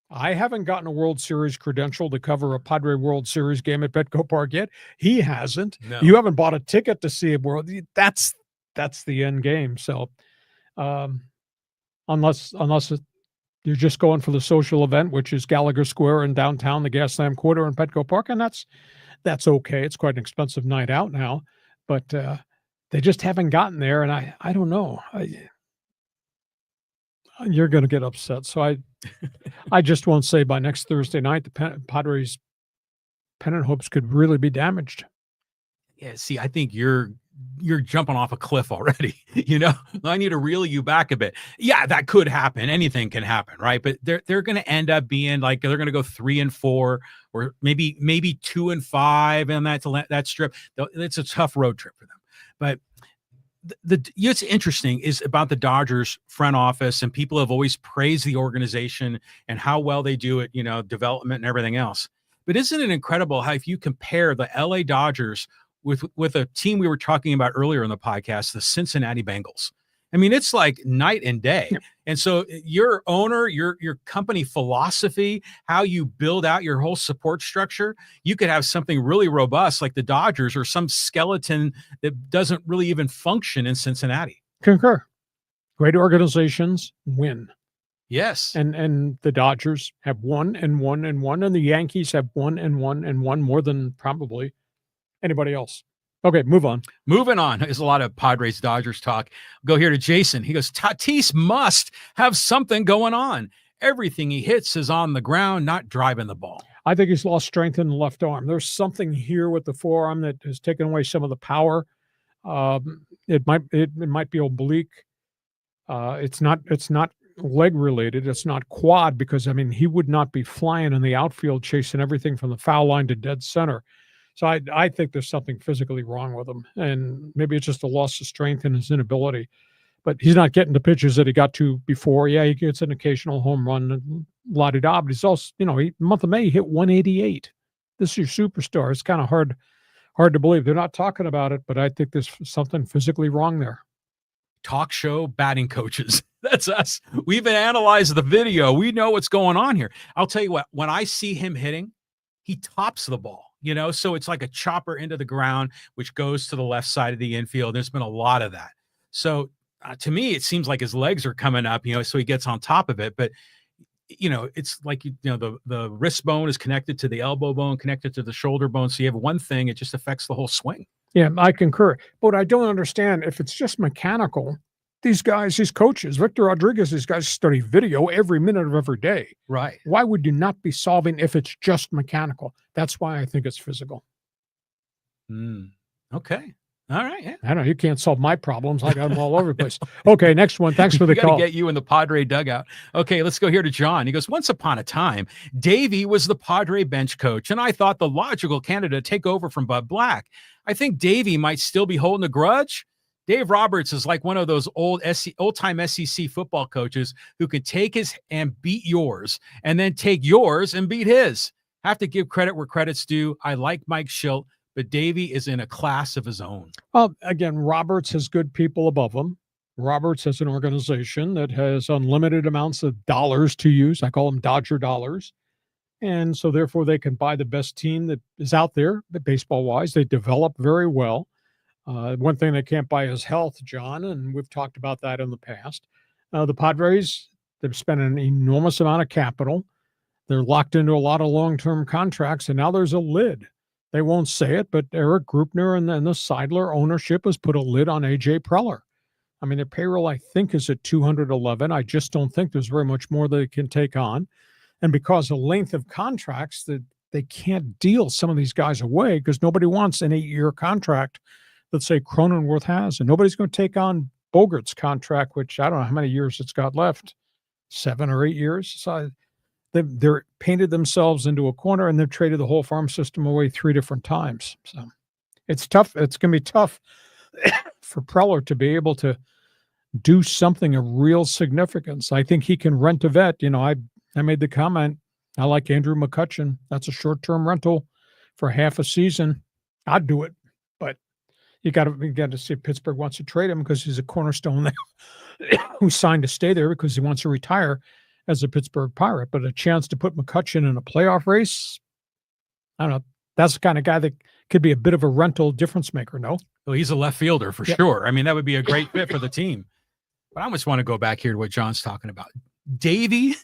I haven't gotten a World Series credential to cover a Padre World Series game at Petco Park yet. He hasn't. No. You haven't bought a ticket to see a World. That's the end game. So, unless you're just going for the social event, which is Gallagher Square in downtown, the Gaslamp Quarter in Petco Park, and that's okay. It's quite an expensive night out now, but they just haven't gotten there, and I don't know. You're going to get upset, so I just won't say by next Thursday night the Padres' pennant hopes could really be damaged. Yeah, see, I think you're jumping off a cliff already. I need to reel you back a bit. Yeah, that could happen. Anything can happen, right? But they're going to end up being like they're going to go 3-4, or maybe 2-5 on that strip. It's a tough road trip for them. But what's interesting is about the Dodgers front office, and people have always praised the organization and how well they do it, development and everything else. But isn't it incredible how if you compare the LA Dodgers with a team we were talking about earlier in the podcast, the Cincinnati Bengals? I mean, it's like night and day. Yeah. And so your owner, your company philosophy, how you build out your whole support structure, you could have something really robust like the Dodgers, or some skeleton that doesn't really even function in Cincinnati. Concur. Great organizations win. Yes. And the Dodgers have won and won and won, and the Yankees have won and won and won more than probably anybody else. Okay, move on. Moving on. There's a lot of Padres Dodgers talk. Go here to Jason. He goes, Tatis must have something going on. Everything he hits is on the ground, not driving the ball. I think he's lost strength in the left arm. There's something here with the forearm that has taken away some of the power. It might be oblique. It's not leg related. It's not quad, because he would not be flying in the outfield chasing everything from the foul line to dead center. So I think there's something physically wrong with him, and maybe it's just a loss of strength and his inability. But he's not getting the pitches that he got to before. Yeah, he gets an occasional home run and la-di-da, but he's also, month of May, he hit 188. This is your superstar. It's kind of hard to believe. They're not talking about it, but I think there's something physically wrong there. Talk show batting coaches. That's us. We've analyzed the video. We know what's going on here. I'll tell you what, when I see him hitting, he tops the ball. So it's like a chopper into the ground, which goes to the left side of the infield. There's been a lot of that. So to me, it seems like his legs are coming up, so he gets on top of it. But, it's like, the wrist bone is connected to the elbow bone, connected to the shoulder bone. So you have one thing, it just affects the whole swing. Yeah, I concur. But I don't understand, if it's just mechanical, these guys, these coaches, Victor Rodriguez, these guys study video every minute of every day. Right. Why would you not be solving if it's just mechanical? That's why I think it's physical. Okay. All right. Yeah. I don't know. You can't solve my problems. I got them all over the place. Okay, next one. Thanks for the call. Get you in the Padre dugout. Okay, let's go here to John. He goes, once upon a time, Davey was the Padre bench coach, and I thought the logical candidate to take over from Bud Black. I think Davey might still be holding a grudge. Dave Roberts is like one of those old-time SEC football coaches who can take his and beat yours, and then take yours and beat his. Have to give credit where credit's due. I like Mike Schilt, but Davey is in a class of his own. Well, again, Roberts has good people above him. Roberts has an organization that has unlimited amounts of dollars to use. I call them Dodger dollars. And so therefore they can buy the best team that is out there, baseball-wise. They develop very well. One thing they can't buy is health, John, and we've talked about that in the past. The Padres, they've spent an enormous amount of capital. They're locked into a lot of long-term contracts, and now there's a lid. They won't say it, but Eric Grupner and the Seidler ownership has put a lid on A.J. Preller. I mean, their payroll, I think, is at $211. I just don't think there's very much more they can take on. And because of length of contracts, that they can't deal some of these guys away because nobody wants an 8-year contract that, say, Cronenworth has. And nobody's going to take on Bogart's contract, which I don't know how many years it's got left, 7 or 8 years. So they're painted themselves into a corner, and they've traded the whole farm system away 3 different times. So it's tough. It's going to be tough for Preller to be able to do something of real significance. I think he can rent a vet. You know, I made the comment, I like Andrew McCutchen. That's a short-term rental for half a season. I'd do it, but you got to see if Pittsburgh wants to trade him because he's a cornerstone there who signed to stay there because he wants to retire as a Pittsburgh Pirate. But a chance to put McCutchen in a playoff race, I don't know. That's the kind of guy that could be a bit of a rental difference maker, no? Well, he's a left fielder for sure. I mean, that would be a great fit for the team. But I just want to go back here to what John's talking about. Davey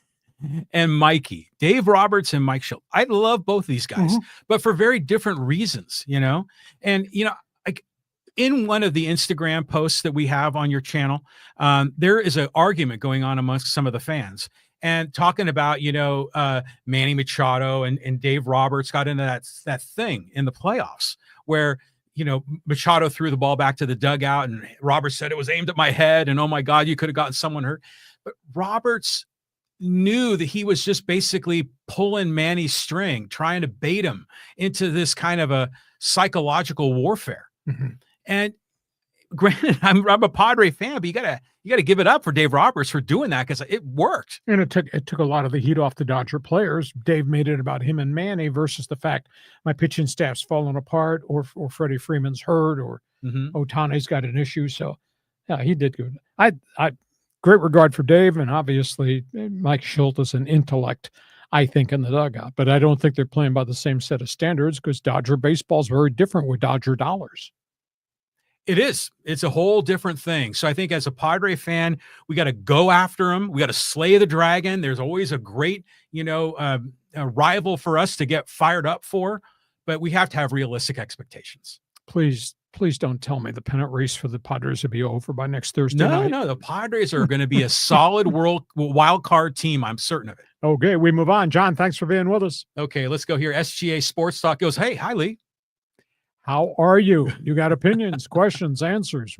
and Mikey, Dave Roberts and Mike Schilt. I love both these guys, but for very different reasons, you know? And, you know, like in one of the Instagram posts that we have on your channel, there is an argument going on amongst some of the fans and talking about, you know, Manny Machado and Dave Roberts got into that thing in the playoffs where, you know, Machado threw the ball back to the dugout and Roberts said it was aimed at my head and, oh my God, you could have gotten someone hurt. But Roberts knew that he was just basically pulling Manny's string, trying to bait him into this kind of a psychological warfare. And granted, I'm a Padre fan, but you gotta give it up for Dave Roberts for doing that because it worked. And it took a lot of the heat off the Dodger players. Dave made it about him and Manny versus the fact my pitching staff's falling apart, or Freddie Freeman's hurt, or Ohtani's got an issue. So yeah, he did good. I great regard for Dave, and obviously Mike Schilt is an intellect, I think, in the dugout. But I don't think they're playing by the same set of standards because Dodger baseball is very different with Dodger dollars. It is. It's a whole different thing. So I think as a Padre fan, we got to go after him. We got to slay the dragon. There's always a great, you know, a rival for us to get fired up for, but we have to have realistic expectations. Please don't tell me the pennant race for the Padres will be over by next Thursday night. No, the Padres are going to be a solid wild card team. I'm certain of it. Okay, we move on. John, thanks for being with us. Okay, let's go here. SGA Sports Talk goes, hey, hi, Lee. How are you? You got opinions, questions, answers.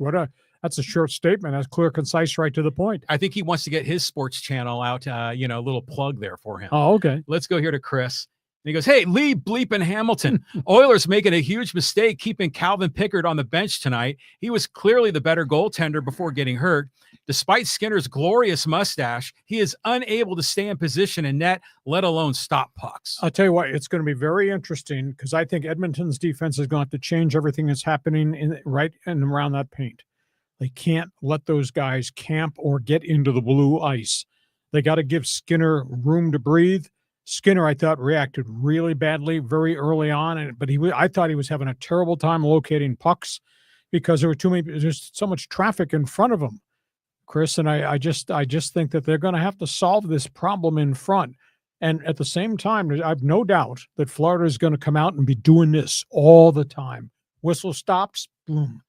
That's a short statement. That's clear, concise, right to the point. I think he wants to get his sports channel out, you know, a little plug there for him. Oh, okay. Let's go here to Chris. And he goes, hey, Lee bleeping Hamilton. Oilers making a huge mistake keeping Calvin Pickard on the bench tonight. He was clearly the better goaltender before getting hurt. Despite Skinner's glorious mustache, he is unable to stay in position in net, let alone stop pucks. I'll tell you what, it's going to be very interesting because I think Edmonton's defense is going to have to change everything that's happening right and around that paint. They can't let those guys camp or get into the blue ice. They got to give Skinner room to breathe. Skinner, I thought, reacted really badly very early on, but I thought he was having a terrible time locating pucks because there's so much traffic in front of him, Chris. And I just think that they're going to have to solve this problem in front. And at the same time, I have no doubt that Florida is going to come out and be doing this all the time. whistle stops, boom.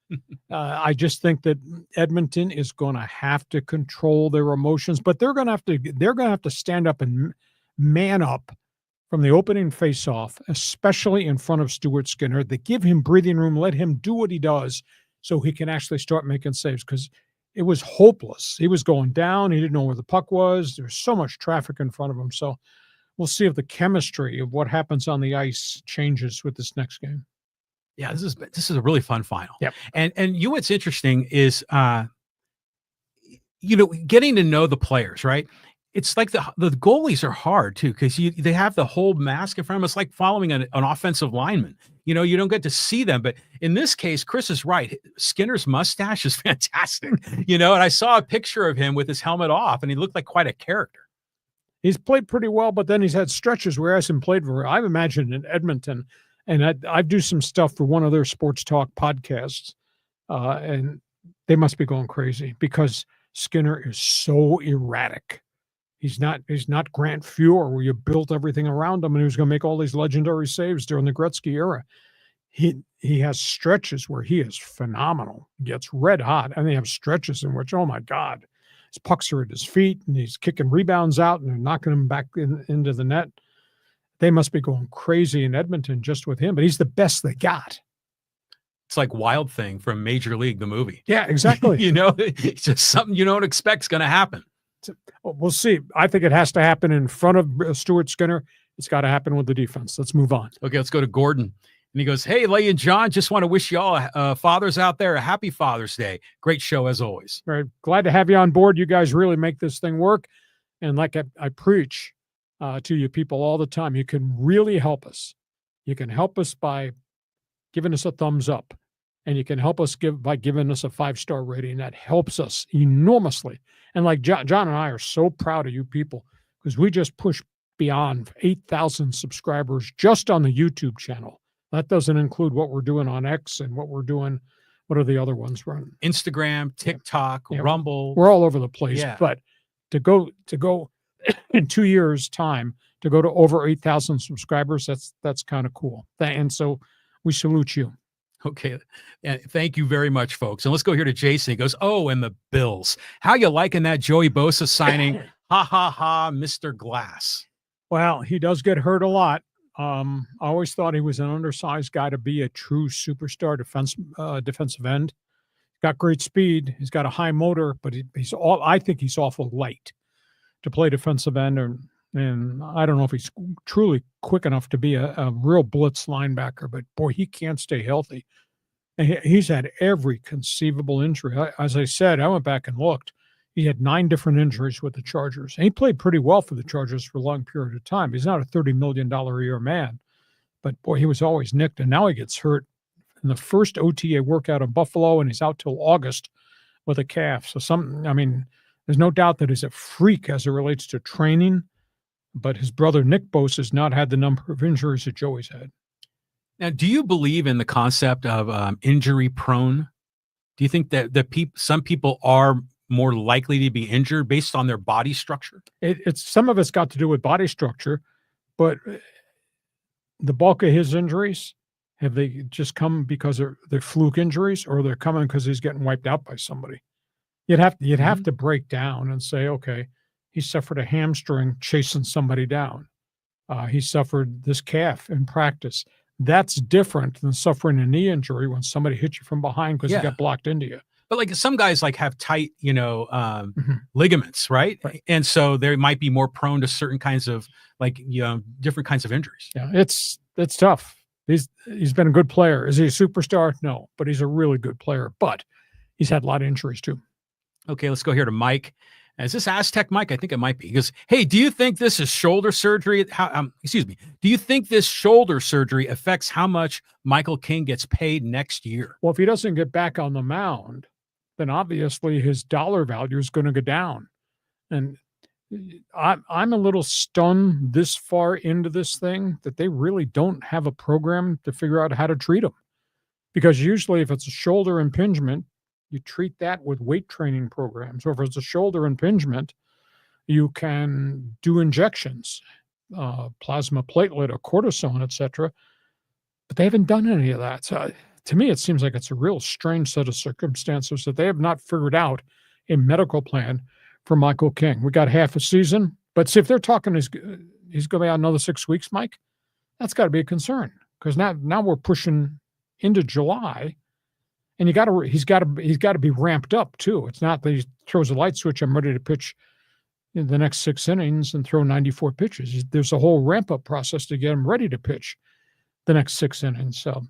I just think that Edmonton is going to have to control their emotions, but they're going to have to stand up and man up from the opening faceoff, especially in front of Stuart Skinner. They give him breathing room, let him do what he does so he can actually start making saves, because it was hopeless. He was going down. He didn't know where the puck was. There's so much traffic in front of him. So we'll see if the chemistry of what happens on the ice changes with this next game. Yeah, this is a really fun final. Yep. And you know what's interesting is getting to know the players, right? It's like the goalies are hard too, because they have the whole mask in front of them. It's like following an offensive lineman. You don't get to see them. But in this case, Chris is right. Skinner's mustache is fantastic. And I saw a picture of him with his helmet off, and he looked like quite a character. He's played pretty well, but then he's had stretches where he hasn't played very. I've imagined in Edmonton, and I do some stuff for one of their sports talk podcasts, and they must be going crazy because Skinner is so erratic. He's not Grant Fuhr, where you built everything around him and he was going to make all these legendary saves during the Gretzky era. He has stretches where he is phenomenal, gets red hot, and they have stretches in which, oh my God, his pucks are at his feet and he's kicking rebounds out and they're knocking him back into the net. They must be going crazy in Edmonton just with him, but he's the best they got. It's like Wild Thing from Major League, the movie. Yeah, exactly. It's just something you don't expect is going to happen. We'll see. I think it has to happen in front of Stuart Skinner. It's got to happen with the defense. Let's move on. Okay, let's go to Gordon. And he goes, "Hey, Lay and John, just want to wish you all fathers out there a happy Father's Day. Great show as always." Very glad to have you on board. You guys really make this thing work. And like I preach to you people all the time, you can really help us. You can help us by giving us a thumbs up. And you can help us by giving us a 5-star rating. That helps us enormously. And like John and I are so proud of you people, because we just pushed beyond 8,000 subscribers just on the YouTube channel. That doesn't include what we're doing on X and what we're doing. What are the other ones running? Instagram, TikTok, Rumble. We're all over the place. Yeah. But to go in 2 years' time to go to over 8,000 subscribers, that's kind of cool. And so we salute you. Okay. And thank you very much, folks. And let's go here to Jason. He goes, "Oh, and the Bills. How you liking that Joey Bosa signing? Ha, ha, ha, Mr. Glass." Well, he does get hurt a lot. I always thought he was an undersized guy to be a true superstar defensive end. He's got great speed. He's got a high motor, but I think he's awful light to play defensive end. And I don't know if he's truly quick enough to be a real blitz linebacker, but boy, he can't stay healthy. And he's had every conceivable injury. As I said, I went back and looked. He had 9 different injuries with the Chargers. And he played pretty well for the Chargers for a long period of time. He's not a $30 million a year man, but boy, he was always nicked. And now he gets hurt in the first OTA workout in Buffalo, and he's out till August with a calf. So there's no doubt that he's a freak as it relates to training. But his brother Nick Bosa has not had the number of injuries that Joey's had. Now, do you believe in the concept of injury prone? Do you think that some people are more likely to be injured based on their body structure? It's some of it's got to do with body structure, but the bulk of his injuries, have they just come because they're fluke injuries, or they're coming because he's getting wiped out by somebody? You'd have to break down and say, okay, he suffered a hamstring chasing somebody down. He suffered this calf in practice. That's different than suffering a knee injury when somebody hit you from behind because he got blocked into you. But like some guys have tight, ligaments, right? And so they might be more prone to certain kinds of different kinds of injuries. Yeah, it's tough. He's been a good player. Is he a superstar? No, but he's a really good player. But he's had a lot of injuries too. Okay, let's go here to Mike. Is this Aztec Mike? I think it might be. He goes, "Hey, do you think this is shoulder surgery? Do you think this shoulder surgery affects how much Michael King gets paid next year?" Well, if he doesn't get back on the mound, then obviously his dollar value is going to go down. And I'm a little stunned this far into this thing that they really don't have a program to figure out how to treat him. Because usually if it's a shoulder impingement, you treat that with weight training programs. Or if it's a shoulder impingement, you can do injections, plasma platelet or cortisone, etc. But they haven't done any of that. So to me, it seems like it's a real strange set of circumstances that they have not figured out a medical plan for Michael King. We got half a season, but see, if they're talking he's going to be out another 6 weeks, Mike, that's got to be a concern, because now we're pushing into July, and he's got to be ramped up too. It's not that he throws a light switch, I'm ready to pitch in the next 6 innings and throw 94 pitches. There's a whole ramp up process to get him ready to pitch the next 6 innings. So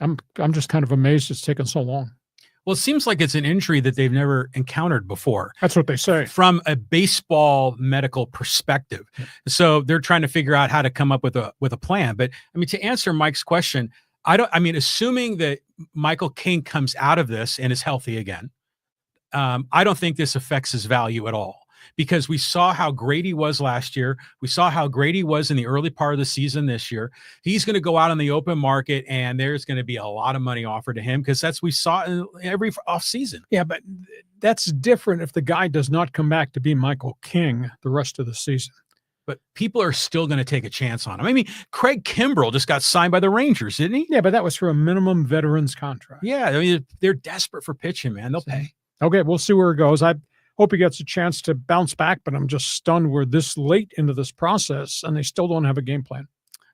I'm just kind of amazed it's taken so long. Well, it seems like it's an injury that they've never encountered before. That's what they say. From a baseball medical perspective. So they're trying to figure out how to come up with a plan. But I mean, to answer Mike's question, assuming that Michael King comes out of this and is healthy again, I don't think this affects his value at all, because we saw how great he was last year. We saw how great he was in the early part of the season this year. He's going to go out on the open market, and there's going to be a lot of money offered to him, because that's we saw in every offseason. Yeah, but that's different if the guy does not come back to be Michael King the rest of the season. But people are still going to take a chance on him. I mean, Craig Kimbrell just got signed by the Rangers, didn't he? Yeah, but that was for a minimum veterans contract. Yeah, I mean, they're desperate for pitching, man. They'll pay. Okay, we'll see where it goes. I hope he gets a chance to bounce back, but I'm just stunned we're this late into this process and they still don't have a game plan.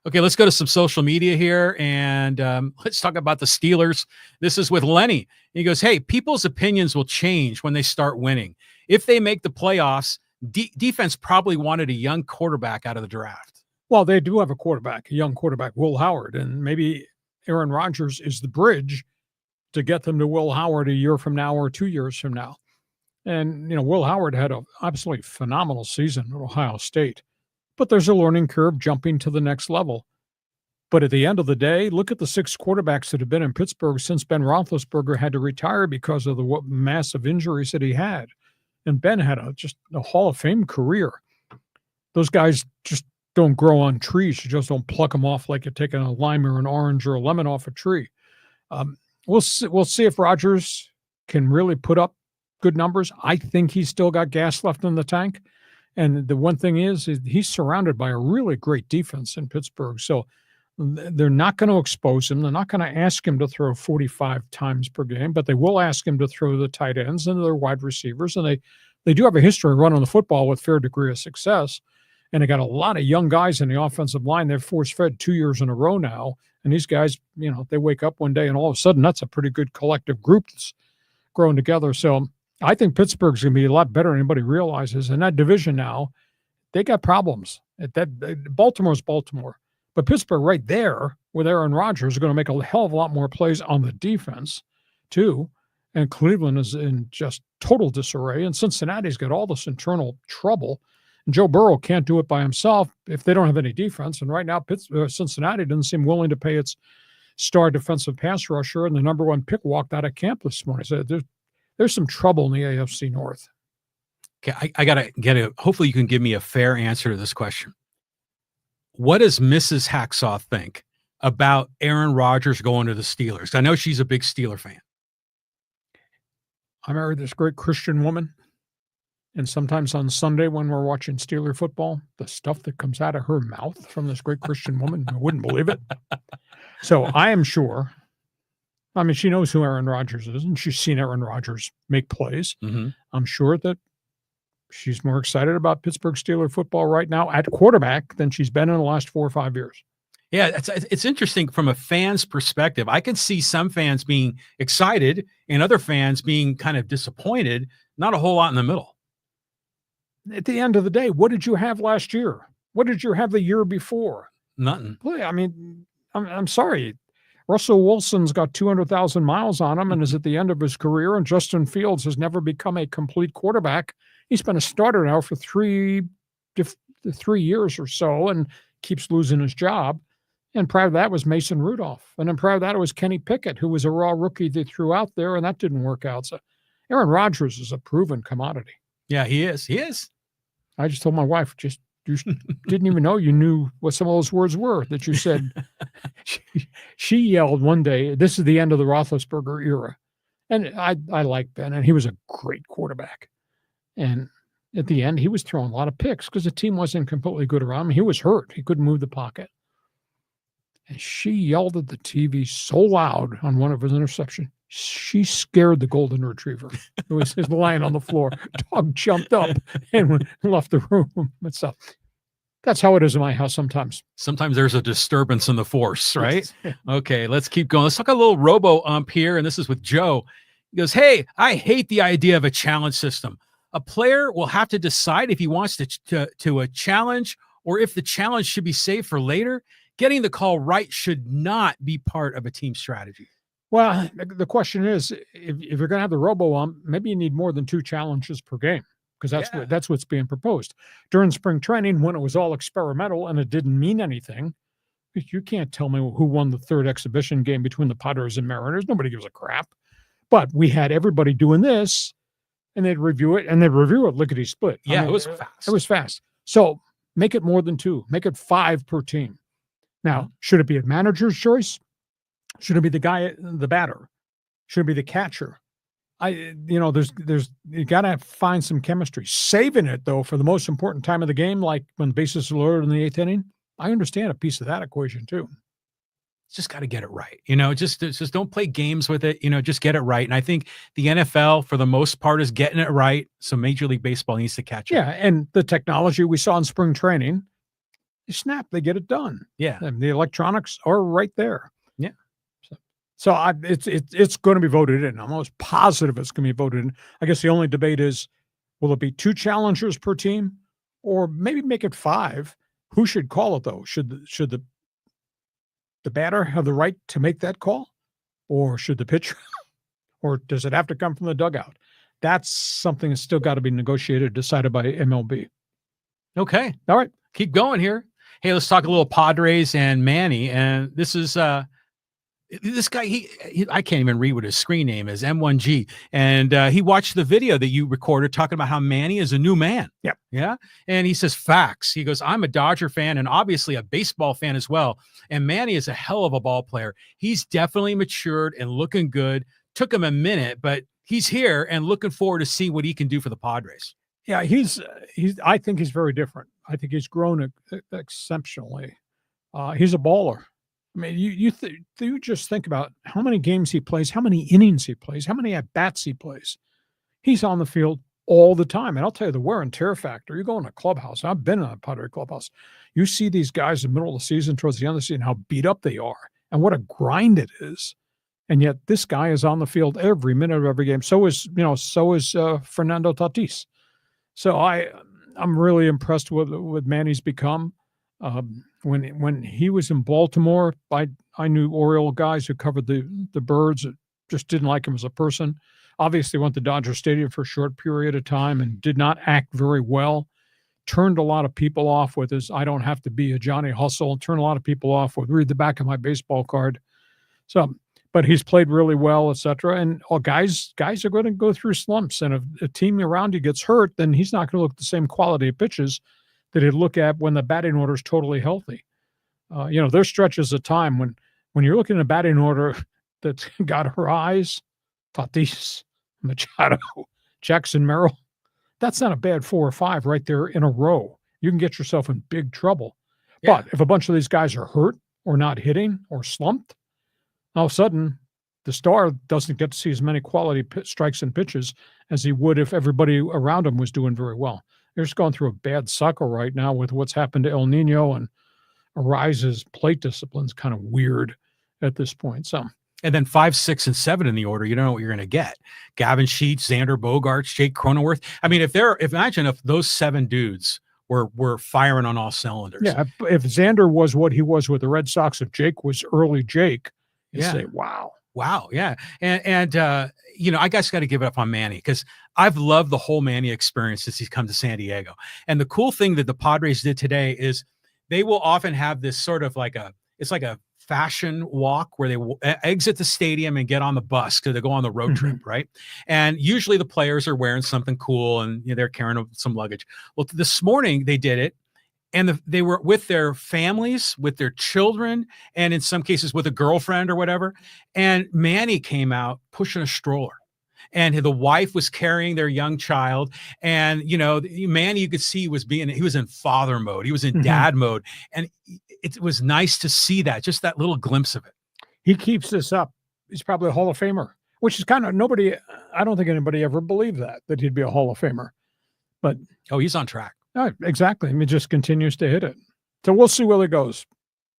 Okay, let's go to some social media here, and let's talk about the Steelers. This is with Lenny. He goes, hey, people's opinions will change when they start winning. If they make the playoffs, defense probably wanted a young quarterback out of the draft. Well, they do have a quarterback, a young quarterback, Will Howard, and maybe Aaron Rodgers is the bridge to get them to Will Howard a year from now or 2 years from now. And, Will Howard had an absolutely phenomenal season at Ohio State, but there's a learning curve jumping to the next level. But at the end of the day, look at the 6 quarterbacks that have been in Pittsburgh since Ben Roethlisberger had to retire because of the massive injuries that he had. And Ben had just a Hall of Fame career. Those guys just don't grow on trees. You just don't pluck them off like you're taking a lime or an orange or a lemon off a tree. We'll see if Rodgers can really put up good numbers. I think he's still got gas left in the tank. And the one thing is he's surrounded by a really great defense in Pittsburgh. So they're not going to expose him. They're not going to ask him to throw 45 times per game, but they will ask him to throw the tight ends and their wide receivers. And they do have a history of running the football with fair degree of success. And they got a lot of young guys in the offensive line. They're force-fed 2 years in a row now. And these guys, they wake up one day and all of a sudden that's a pretty good collective group that's growing together. So I think Pittsburgh's going to be a lot better than anybody realizes. In that division now, they got problems. Baltimore's Baltimore. But Pittsburgh right there with Aaron Rodgers is going to make a hell of a lot more plays on the defense too. And Cleveland is in just total disarray. And Cincinnati's got all this internal trouble. And Joe Burrow can't do it by himself if they don't have any defense. And right now, Cincinnati doesn't seem willing to pay its star defensive pass rusher. And the number 1 pick walked out of camp this morning. So there's some trouble in the AFC North. Okay, I got to get it. Hopefully you can give me a fair answer to this question. What does Mrs. Hacksaw think about Aaron Rodgers going to the Steelers? I know she's a big Steeler fan. I married this great Christian woman, and sometimes on Sunday when we're watching Steeler football, the stuff that comes out of her mouth from this great Christian woman, you wouldn't believe it. So I am sure, she knows who Aaron Rodgers is, and she's seen Aaron Rodgers make plays. Mm-hmm. I'm sure that she's more excited about Pittsburgh Steeler football right now at quarterback than she's been in the last 4 or 5 years. Yeah, it's interesting from a fan's perspective. I can see some fans being excited and other fans being kind of disappointed. Not a whole lot in the middle. At the end of the day, what did you have last year? What did you have the year before? Nothing. I'm sorry. Russell Wilson's got 200,000 miles on him and is at the end of his career, and Justin Fields has never become a complete quarterback. He's been a starter now for 3 years or so and keeps losing his job. And prior to that was Mason Rudolph. And then prior to that it was Kenny Pickett, who was a raw rookie they threw out there, and that didn't work out. So Aaron Rodgers is a proven commodity. Yeah, he is. He is. I just told my wife, you didn't even know you knew what some of those words were that you said. She yelled one day, this is the end of the Roethlisberger era. And I like Ben, and he was a great quarterback. And at the end, he was throwing a lot of picks because the team wasn't completely good around him. He was hurt. He couldn't move the pocket. And she yelled at the TV so loud on one of his interceptions, she scared the golden retriever. It was his lying on the floor. Dog jumped up and left the room. So that's how it is in my house sometimes. Sometimes there's a disturbance in the force, right? Yes. Okay, let's keep going. Let's talk a little robo-ump here, and this is with Joe. He goes, hey, I hate the idea of a challenge system. A player will have to decide if he wants to a challenge or if the challenge should be saved for later. Getting the call right should not be part of a team strategy. Well, the question is, if you're going to have the robo-ump, maybe you need more than 2 challenges per game, because that's what's being proposed. During spring training, when it was all experimental and it didn't mean anything, you can't tell me who won the 3rd exhibition game between the Padres and Mariners. Nobody gives a crap. But we had everybody doing this, and they'd review it lickety-split. Yeah, I mean, it was fast. It was fast. So make it more than 2. Make it 5 per team. Now, should it be a manager's choice? Should it be the guy, the batter? Should it be the catcher? There's you got to find some chemistry. Saving it, though, for the most important time of the game, like when the bases are loaded in the 8th inning, I understand a piece of that equation, too. Just got to get it right. Just don't play games with it. Just get it right. And I think the NFL, for the most part, is getting it right. So Major League Baseball needs to catch up. Yeah, and the technology we saw in spring training, they get it done. Yeah. And the electronics are right there. Yeah. So it's going to be voted in. I'm almost positive it's going to be voted in. I guess the only debate is, will it be 2 challengers per team, or maybe make it 5? Who should call it, though? Should the batter have the right to make that call, or should the pitcher, or does it have to come from the dugout? That's something that's still got to be negotiated, decided by MLB. Okay. All right. Keep going here. Hey, let's talk a little Padres and Manny. And this is this guy, I can't even read what his screen name is, M1G. And he watched the video that you recorded talking about how Manny is a new man. Yep. Yeah. And he says facts. He goes, I'm a Dodger fan and obviously a baseball fan as well. And Manny is a hell of a ball player. He's definitely matured and looking good. Took him a minute, but he's here and looking forward to see what he can do for the Padres. Yeah, I think he's very different. I think he's grown exceptionally. He's a baller. I mean, you just think about how many games he plays, how many innings he plays, how many at-bats he plays. He's on the field all the time. And I'll tell you, the wear and tear factor, you go in a clubhouse, I've been in a Padre clubhouse, you see these guys in the middle of the season, towards the end of the season, how beat up they are and what a grind it is. And yet this guy is on the field every minute of every game. So is Fernando Tatis. So I'm really impressed with Manny's become. When he was in Baltimore, I knew Oriole guys who covered the Birds that just didn't like him as a person. Obviously went to Dodger Stadium for a short period of time and did not act very well. Turned a lot of people off with his I don't have to be a Johnny Hustle, and turned a lot of people off with read the back of my baseball card. So, but he's played really well, etc. And all guys are going to go through slumps. And if a team around you gets hurt, then he's not going to look the same quality of pitches that he'd look at when the batting order is totally healthy. There's stretches of time when you're looking at a batting order that's got her eyes, Tatis, Machado, Jackson Merrill. That's not a bad 4 or 5 right there in a row. You can get yourself in big trouble. Yeah. But if a bunch of these guys are hurt or not hitting or slumped, all of a sudden the star doesn't get to see as many quality strikes and pitches as he would if everybody around him was doing very well. They're just going through a bad cycle right now with what's happened to El Nino, and Ariza's plate discipline's kind of weird at this point. So, and then 5, 6, and 7 in the order, you don't know what you're going to get. Gavin Sheets, Xander Bogaerts, Jake Cronenworth. I mean, imagine if those 7 dudes were firing on all cylinders. Yeah, if Xander was what he was with the Red Sox, if Jake was early Jake, you'd say, wow. Wow. Yeah. And I guess got to give it up on Manny, because I've loved the whole Manny experience since he's come to San Diego. And the cool thing that the Padres did today is they will often have this sort of it's like a fashion walk where they exit the stadium and get on the bus because they go on the road trip. Right. And usually the players are wearing something cool and they're carrying some luggage. Well, this morning they did it. And they were with their families, with their children, and in some cases with a girlfriend or whatever. And Manny came out pushing a stroller. and the wife was carrying their young child. And, you know, Manny, you could see he was in father mode. He was in dad mode. And it was nice to see that, just that little glimpse of it. He keeps this up. He's probably a Hall of Famer, which is kind of I don't think anybody ever believed that he'd be a Hall of Famer. But he's on track. Exactly. I mean, just continues to hit it. So we'll see where it goes.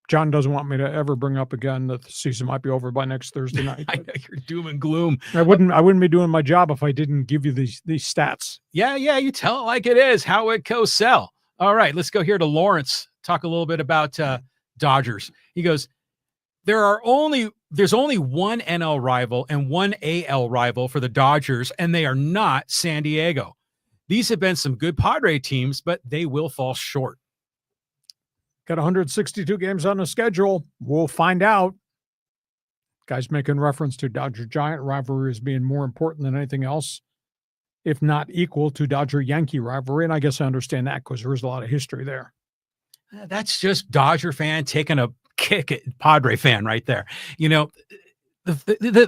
John doesn't want me to ever bring up again that the season might be over by next Thursday night. I know you're doom and gloom. I wouldn't be doing my job if I didn't give you these stats. Yeah, you tell it like it is. How it goes, sell. All right, let's go here to Lawrence. Talk a little bit about Dodgers. He goes, there's only one NL rival and one AL rival for the Dodgers, and they are not San Diego. These have been some good Padre teams, but they will fall short. Got 162 games on the schedule. We'll find out. Guys making reference to Dodger-Giant rivalry as being more important than anything else, if not equal to Dodger-Yankee rivalry. And I guess I understand that because there's a lot of history there. That's just Dodger fan taking a kick at Padre fan right there. You know,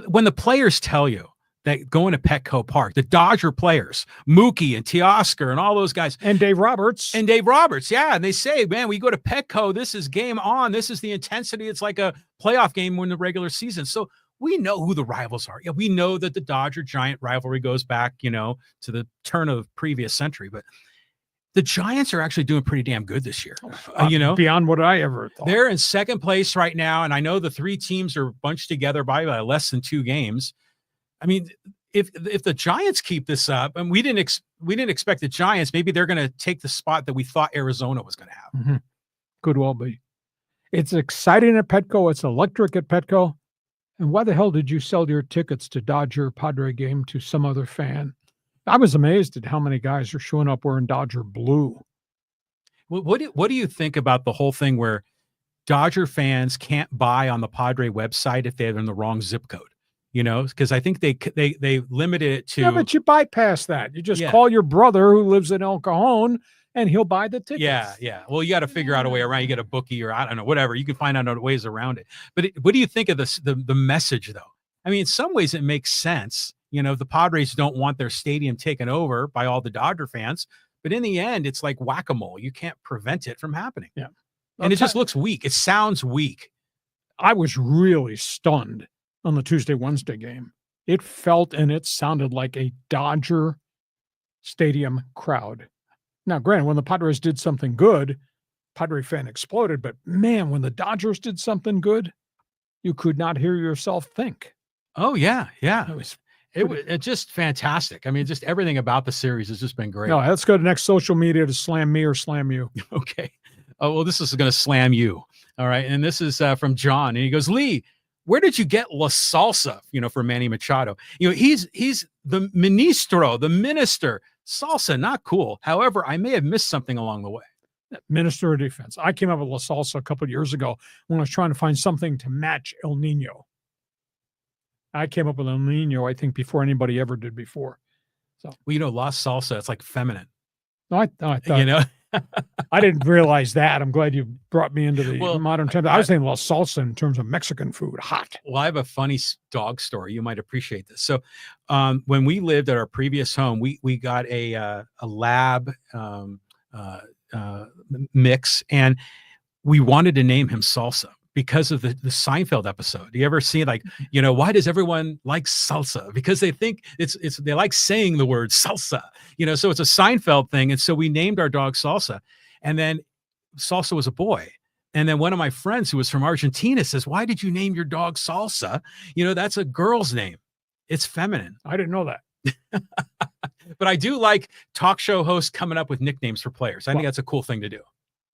when the players tell you that going to Petco Park, the Dodger players, Mookie and Teoscar and all those guys. And Dave Roberts. Yeah. And they say, man, we go to Petco, this is game on. This is the intensity. It's like a playoff game in the regular season. So we know who the rivals are. Yeah, we know that the Dodger-Giant rivalry goes back, you know, to the turn of the previous century. But the Giants are actually doing pretty damn good this year. You know, beyond what I ever thought. They're in second place right now. And I know the three teams are bunched together by less than 2 games. I mean, if the Giants keep this up, and we didn't expect the Giants, maybe they're going to take the spot that we thought Arizona was going to have. Could well be. It's exciting at Petco. It's electric at Petco. And why the hell did you sell your tickets to Dodger Padre game to some other fan? I was amazed at how many guys are showing up wearing Dodger blue. What do you think about the whole thing where Dodger fans can't buy on the Padre website if they're in the wrong zip code? You know, because I think they limited it to. Yeah, but you bypass that. You just call your brother who lives in El Cajon, and he'll buy the tickets. Yeah. Well, you got to figure out a way around. You get a bookie, or I don't know, whatever. You can find out ways around it. But what do you think of this? The message, though. I mean, in some ways, it makes sense. You know, the Padres don't want their stadium taken over by all the Dodger fans, but in the end, it's like whack-a-mole. You can't prevent it from happening. Yeah, and it just looks weak. It sounds weak. I was really stunned on the Tuesday-Wednesday game. It felt and it sounded like a Dodger stadium crowd. Now, granted, when the Padres did something good, Padre fan exploded, but man, when the Dodgers did something good, you could not hear yourself think. Oh, yeah. It's just fantastic. I mean, just everything about the series has just been great. No, let's go to next social media to slam me or slam you. Okay. Oh, well, this is going to slam you. All right. And this is from John. And he goes, Lee, where did you get La Salsa, you know, for Manny Machado? You know, he's the ministro, the minister. Salsa, not cool. However, I may have missed something along the way. Minister of Defense. I came up with La Salsa a couple of years ago when I was trying to find something to match El Nino. I came up with El Nino, I think, before anybody ever did before. So, well, you know, La Salsa, it's like feminine. No, I thought, you know, I didn't realize that. I'm glad you brought me into the modern times. I was thinking La Salsa in terms of Mexican food, hot. Well, I have a funny dog story. You might appreciate this. So, when we lived at our previous home, we got a lab mix, and we wanted to name him Salsa because of the Seinfeld episode. Do you ever see, like, you know, why does everyone like salsa? Because they think they like saying the word salsa, you know, so it's a Seinfeld thing. And so we named our dog Salsa, and then Salsa was a boy. And then one of my friends who was from Argentina says, why did you name your dog Salsa? You know, that's a girl's name. It's feminine. I didn't know that. But I do like talk show hosts coming up with nicknames for players. I think that's a cool thing to do.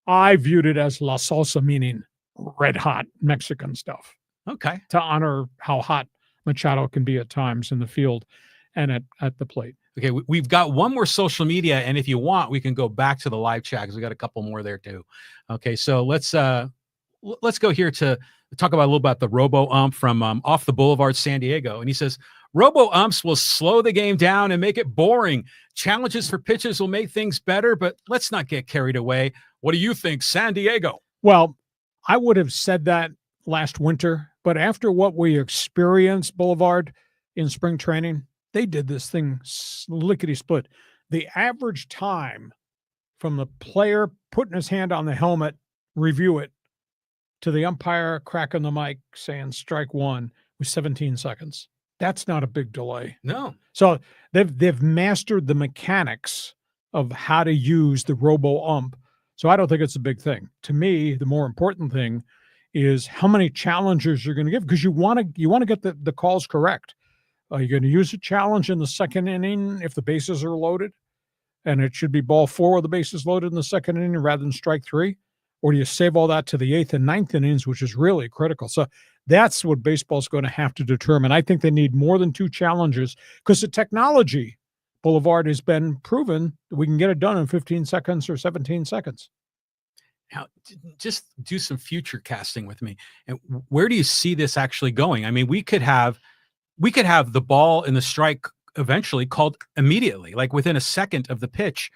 I viewed it as La Salsa, meaning red hot Mexican stuff. Okay. To honor how hot Machado can be at times in the field and at the plate. Okay. We've got one more social media, and if you want, we can go back to the live chat because we got a couple more there too. Okay. So let's go here to talk about a little about the Robo Ump from Off the Boulevard, San Diego. And he says, Robo Umps will slow the game down and make it boring. Challenges for pitches will make things better, but let's not get carried away. What do you think, San Diego? Well, I would have said that last winter, but after what we experienced, Boulevard, in spring training, they did this thing lickety-split. The average time from the player putting his hand on the helmet, review it, to the umpire cracking the mic saying strike one was 17 seconds. That's not a big delay. No. So they've mastered the mechanics of how to use the robo-ump. So I don't think it's a big thing. To me, the more important thing is how many challenges you're going to give, because you want to get the calls correct. Are you going to use a challenge in the second inning if the bases are loaded? And it should be ball 4 with the bases loaded in the second inning rather than strike 3? Or do you save all that to the 8th and 9th innings, which is really critical? So that's what baseball's going to have to determine. I think they need more than 2 challenges, because the technology, Boulevard, has been proven that we can get it done in 15 seconds or 17 seconds. Now, just do some future casting with me. And where do you see this actually going? I mean, we could have the ball in the strike eventually called immediately, like within a second of the pitch,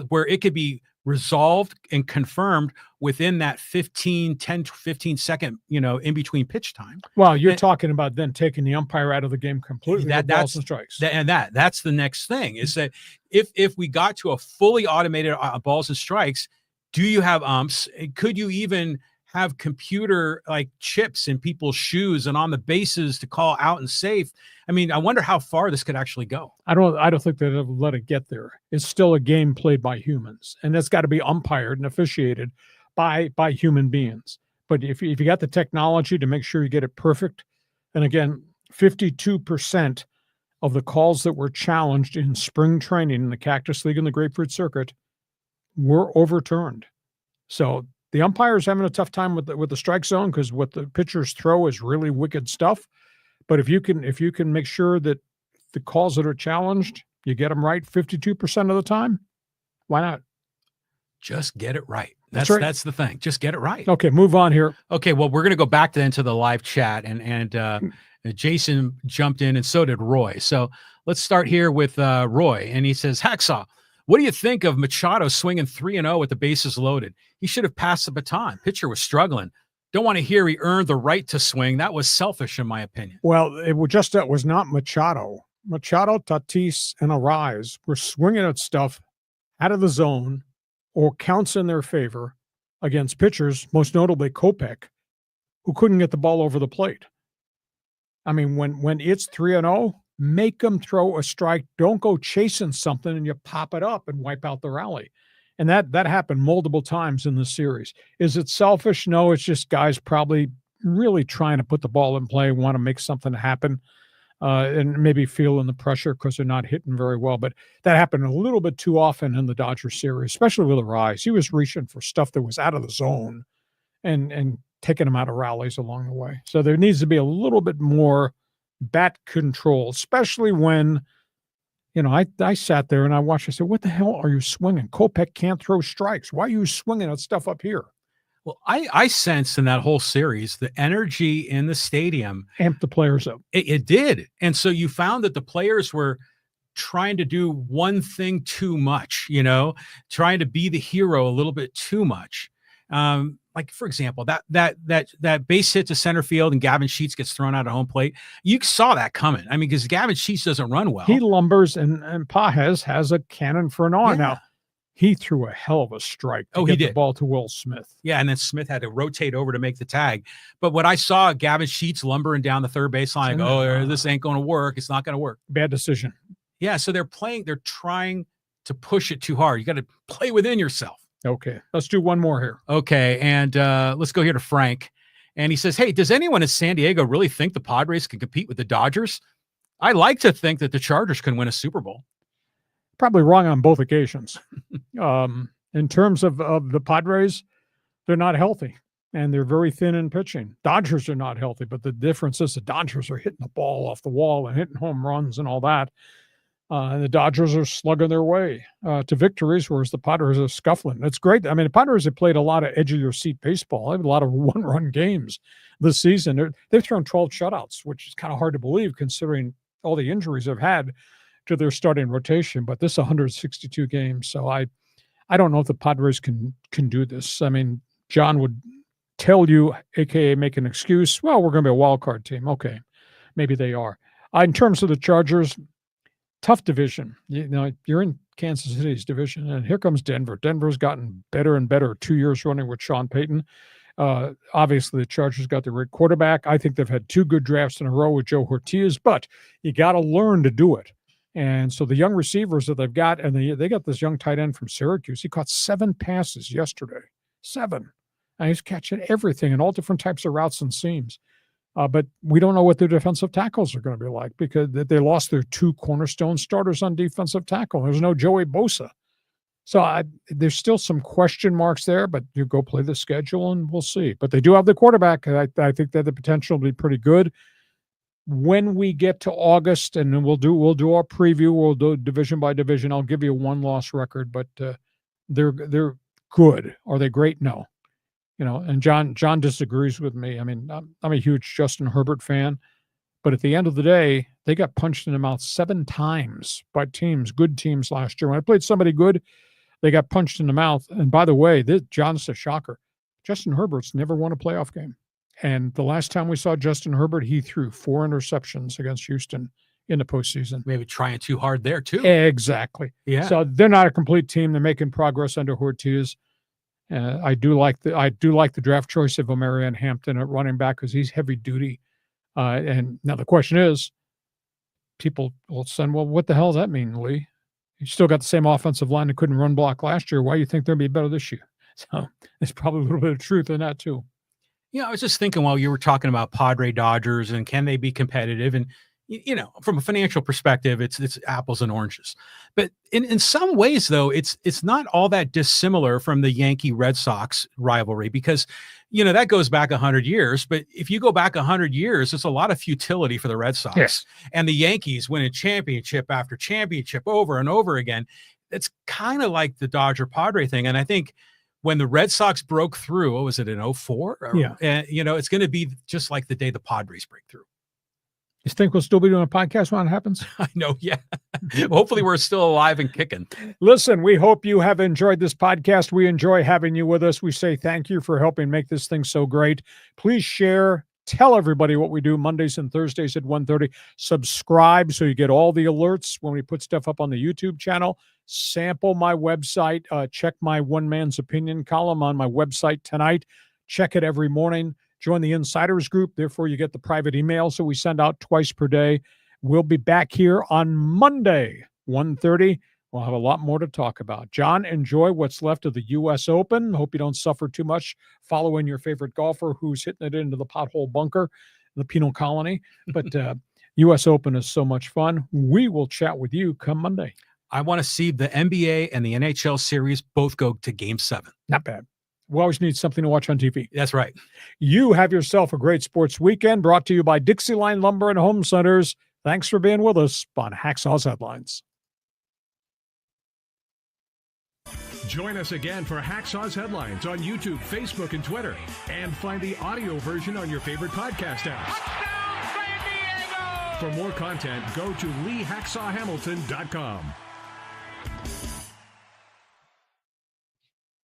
where it could be resolved and confirmed within that 10 to 15 second, in between pitch time. Well, you're talking about then taking the umpire out of the game completely. That's balls and strikes. That's the next thing, is that if we got to a fully automated balls and strikes, do you have umps? Could you even have computer like chips in people's shoes and on the bases to call out and safe? I mean, I wonder how far this could actually go. I don't think they'd ever let it get there. It's still a game played by humans, and it's got to be umpired and officiated by human beings. But if you got the technology to make sure you get it perfect, and again, 52% of the calls that were challenged in spring training in the Cactus League and the Grapefruit Circuit were overturned. So the umpire's having a tough time with the strike zone, because what the pitchers throw is really wicked stuff. But if you can make sure that the calls that are challenged, you get them right 52% of the time, why not? Just get it right. That's right. That's the thing. Just get it right. Okay, move on here. Okay, well, we're going to go back into the live chat, and Jason jumped in, and so did Roy. So let's start here with Roy, and he says, Hacksaw, what do you think of Machado swinging 3-0 with the bases loaded? He should have passed the baton. Pitcher was struggling. Don't want to hear he earned the right to swing. That was selfish, in my opinion. Well, it was not Machado. Machado, Tatis, and Arraez were swinging at stuff out of the zone or counts in their favor against pitchers, most notably Kopech, who couldn't get the ball over the plate. I mean, when it's 3-0, make them throw a strike. Don't go chasing something and you pop it up and wipe out the rally. And that happened multiple times in the series. Is it selfish? No, it's just guys probably really trying to put the ball in play, want to make something happen, and maybe feeling the pressure because they're not hitting very well. But that happened a little bit too often in the Dodgers series, especially with Arraez. He was reaching for stuff that was out of the zone and taking them out of rallies along the way. So there needs to be a little bit more bat control, especially when, I sat there and I watched. I said, what the hell are you swinging? Kopech can't throw strikes. Why are you swinging at stuff up here? Well, I sensed in that whole series, the energy in the stadium amped the players up. It did. And so you found that the players were trying to do one thing too much, trying to be the hero a little bit too much. Like, for example, that base hit to center field and Gavin Sheets gets thrown out of home plate. You saw that coming. I mean, because Gavin Sheets doesn't run well. He lumbers, and Pages has a cannon for an arm. Yeah. Now, he threw a hell of a strike to get the ball to Will Smith. Yeah, and then Smith had to rotate over to make the tag. But what I saw, Gavin Sheets lumbering down the third baseline, this ain't going to work. It's not going to work. Bad decision. Yeah, so they're trying to push it too hard. You got to play within yourself. Okay, let's do one more here. Okay, and let's go here to Frank. And he says, hey, does anyone in San Diego really think the Padres can compete with the Dodgers? I like to think that the Chargers can win a Super Bowl. Probably wrong on both occasions. In terms of the Padres, they're not healthy, and they're very thin in pitching. Dodgers are not healthy, but the difference is the Dodgers are hitting the ball off the wall and hitting home runs and all that. And the Dodgers are slugging their way to victories, whereas the Padres are scuffling. It's great. I mean, the Padres have played a lot of edge-of-your-seat baseball. They have a lot of one-run games this season. They've thrown 12 shutouts, which is kind of hard to believe considering all the injuries they've had to their starting rotation. But this is 162 games, so I don't know if the Padres can do this. I mean, John would tell you, a.k.a. make an excuse, well, we're going to be a wild card team. Okay, maybe they are. In terms of the Chargers, tough division. You know, you're in Kansas City's division, and here comes Denver. Denver's gotten better and better 2 years running with Sean Payton. Obviously, the Chargers got the right quarterback. I think they've had 2 good drafts in a row with Joe Ortiz, but you got to learn to do it. And so the young receivers that they've got, and they got this young tight end from Syracuse. He caught 7 passes yesterday. 7. And he's catching everything in all different types of routes and seams. But we don't know what their defensive tackles are going to be like because they lost their 2 cornerstone starters on defensive tackle. There's no Joey Bosa. So there's still some question marks there, but you go play the schedule and we'll see. But they do have the quarterback. I think that the potential will be pretty good. When we get to August, and then we'll do our preview, we'll do division by division. I'll give you a 1-loss record, but they're good. Are they great? No. You know, and John disagrees with me. I mean, I'm a huge Justin Herbert fan, but at the end of the day, they got punched in the mouth 7 times by good teams last year. When I played somebody good, they got punched in the mouth. And by the way, John's a shocker. Justin Herbert's never won a playoff game. And the last time we saw Justin Herbert, he threw 4 interceptions against Houston in the postseason. Maybe trying too hard there too. Exactly. Yeah. So they're not a complete team. They're making progress under Ortiz. I do like the draft choice of Omarion Hampton at running back because he's heavy duty. And now the question is, people will say, well, what the hell does that mean, Lee? You still got the same offensive line that couldn't run block last year. Why do you think they'll be better this year? So there's probably a little bit of truth in that too. Yeah, I was just thinking while you were talking about Padre Dodgers and can they be competitive, and you know, from a financial perspective, it's apples and oranges. But in some ways, though, it's not all that dissimilar from the Yankee Red Sox rivalry because, you know, that goes back 100 years. But if you go back 100 years, there's a lot of futility for the Red Sox. Yes. And the Yankees winning championship after championship over and over again. It's kind of like the Dodger Padre thing. And I think when the Red Sox broke through, what was it, in 2004? Yeah. And, you know, it's going to be just like the day the Padres break through. You think we'll still be doing a podcast when it happens? I know, yeah. Hopefully we're still alive and kicking. Listen, we hope you have enjoyed this podcast. We enjoy having you with us. We say thank you for helping make this thing so great. Please share. Tell everybody what we do Mondays and Thursdays at 1:30. Subscribe so you get all the alerts when we put stuff up on the YouTube channel. Sample my website. Check my One Man's Opinion column on my website tonight. Check it every morning. Join the Insiders group. Therefore, you get the private emails that we send out twice per day. We'll be back here on Monday, 1:30. We'll have a lot more to talk about. John, enjoy what's left of the U.S. Open. Hope you don't suffer too much following your favorite golfer who's hitting it into the pothole bunker, the penal colony. But U.S. Open is so much fun. We will chat with you come Monday. I want to see the NBA and the NHL series both go to Game 7. Not bad. We always need something to watch on TV. That's right. You have yourself a great sports weekend, brought to you by DIXIELINE Lumber and Home Centers. Thanks for being with us on Hacksaw's Headlines. Join us again for Hacksaw's Headlines on YouTube, Facebook, and Twitter. And find the audio version on your favorite podcast apps. For more content, go to LeeHacksawHamilton.com.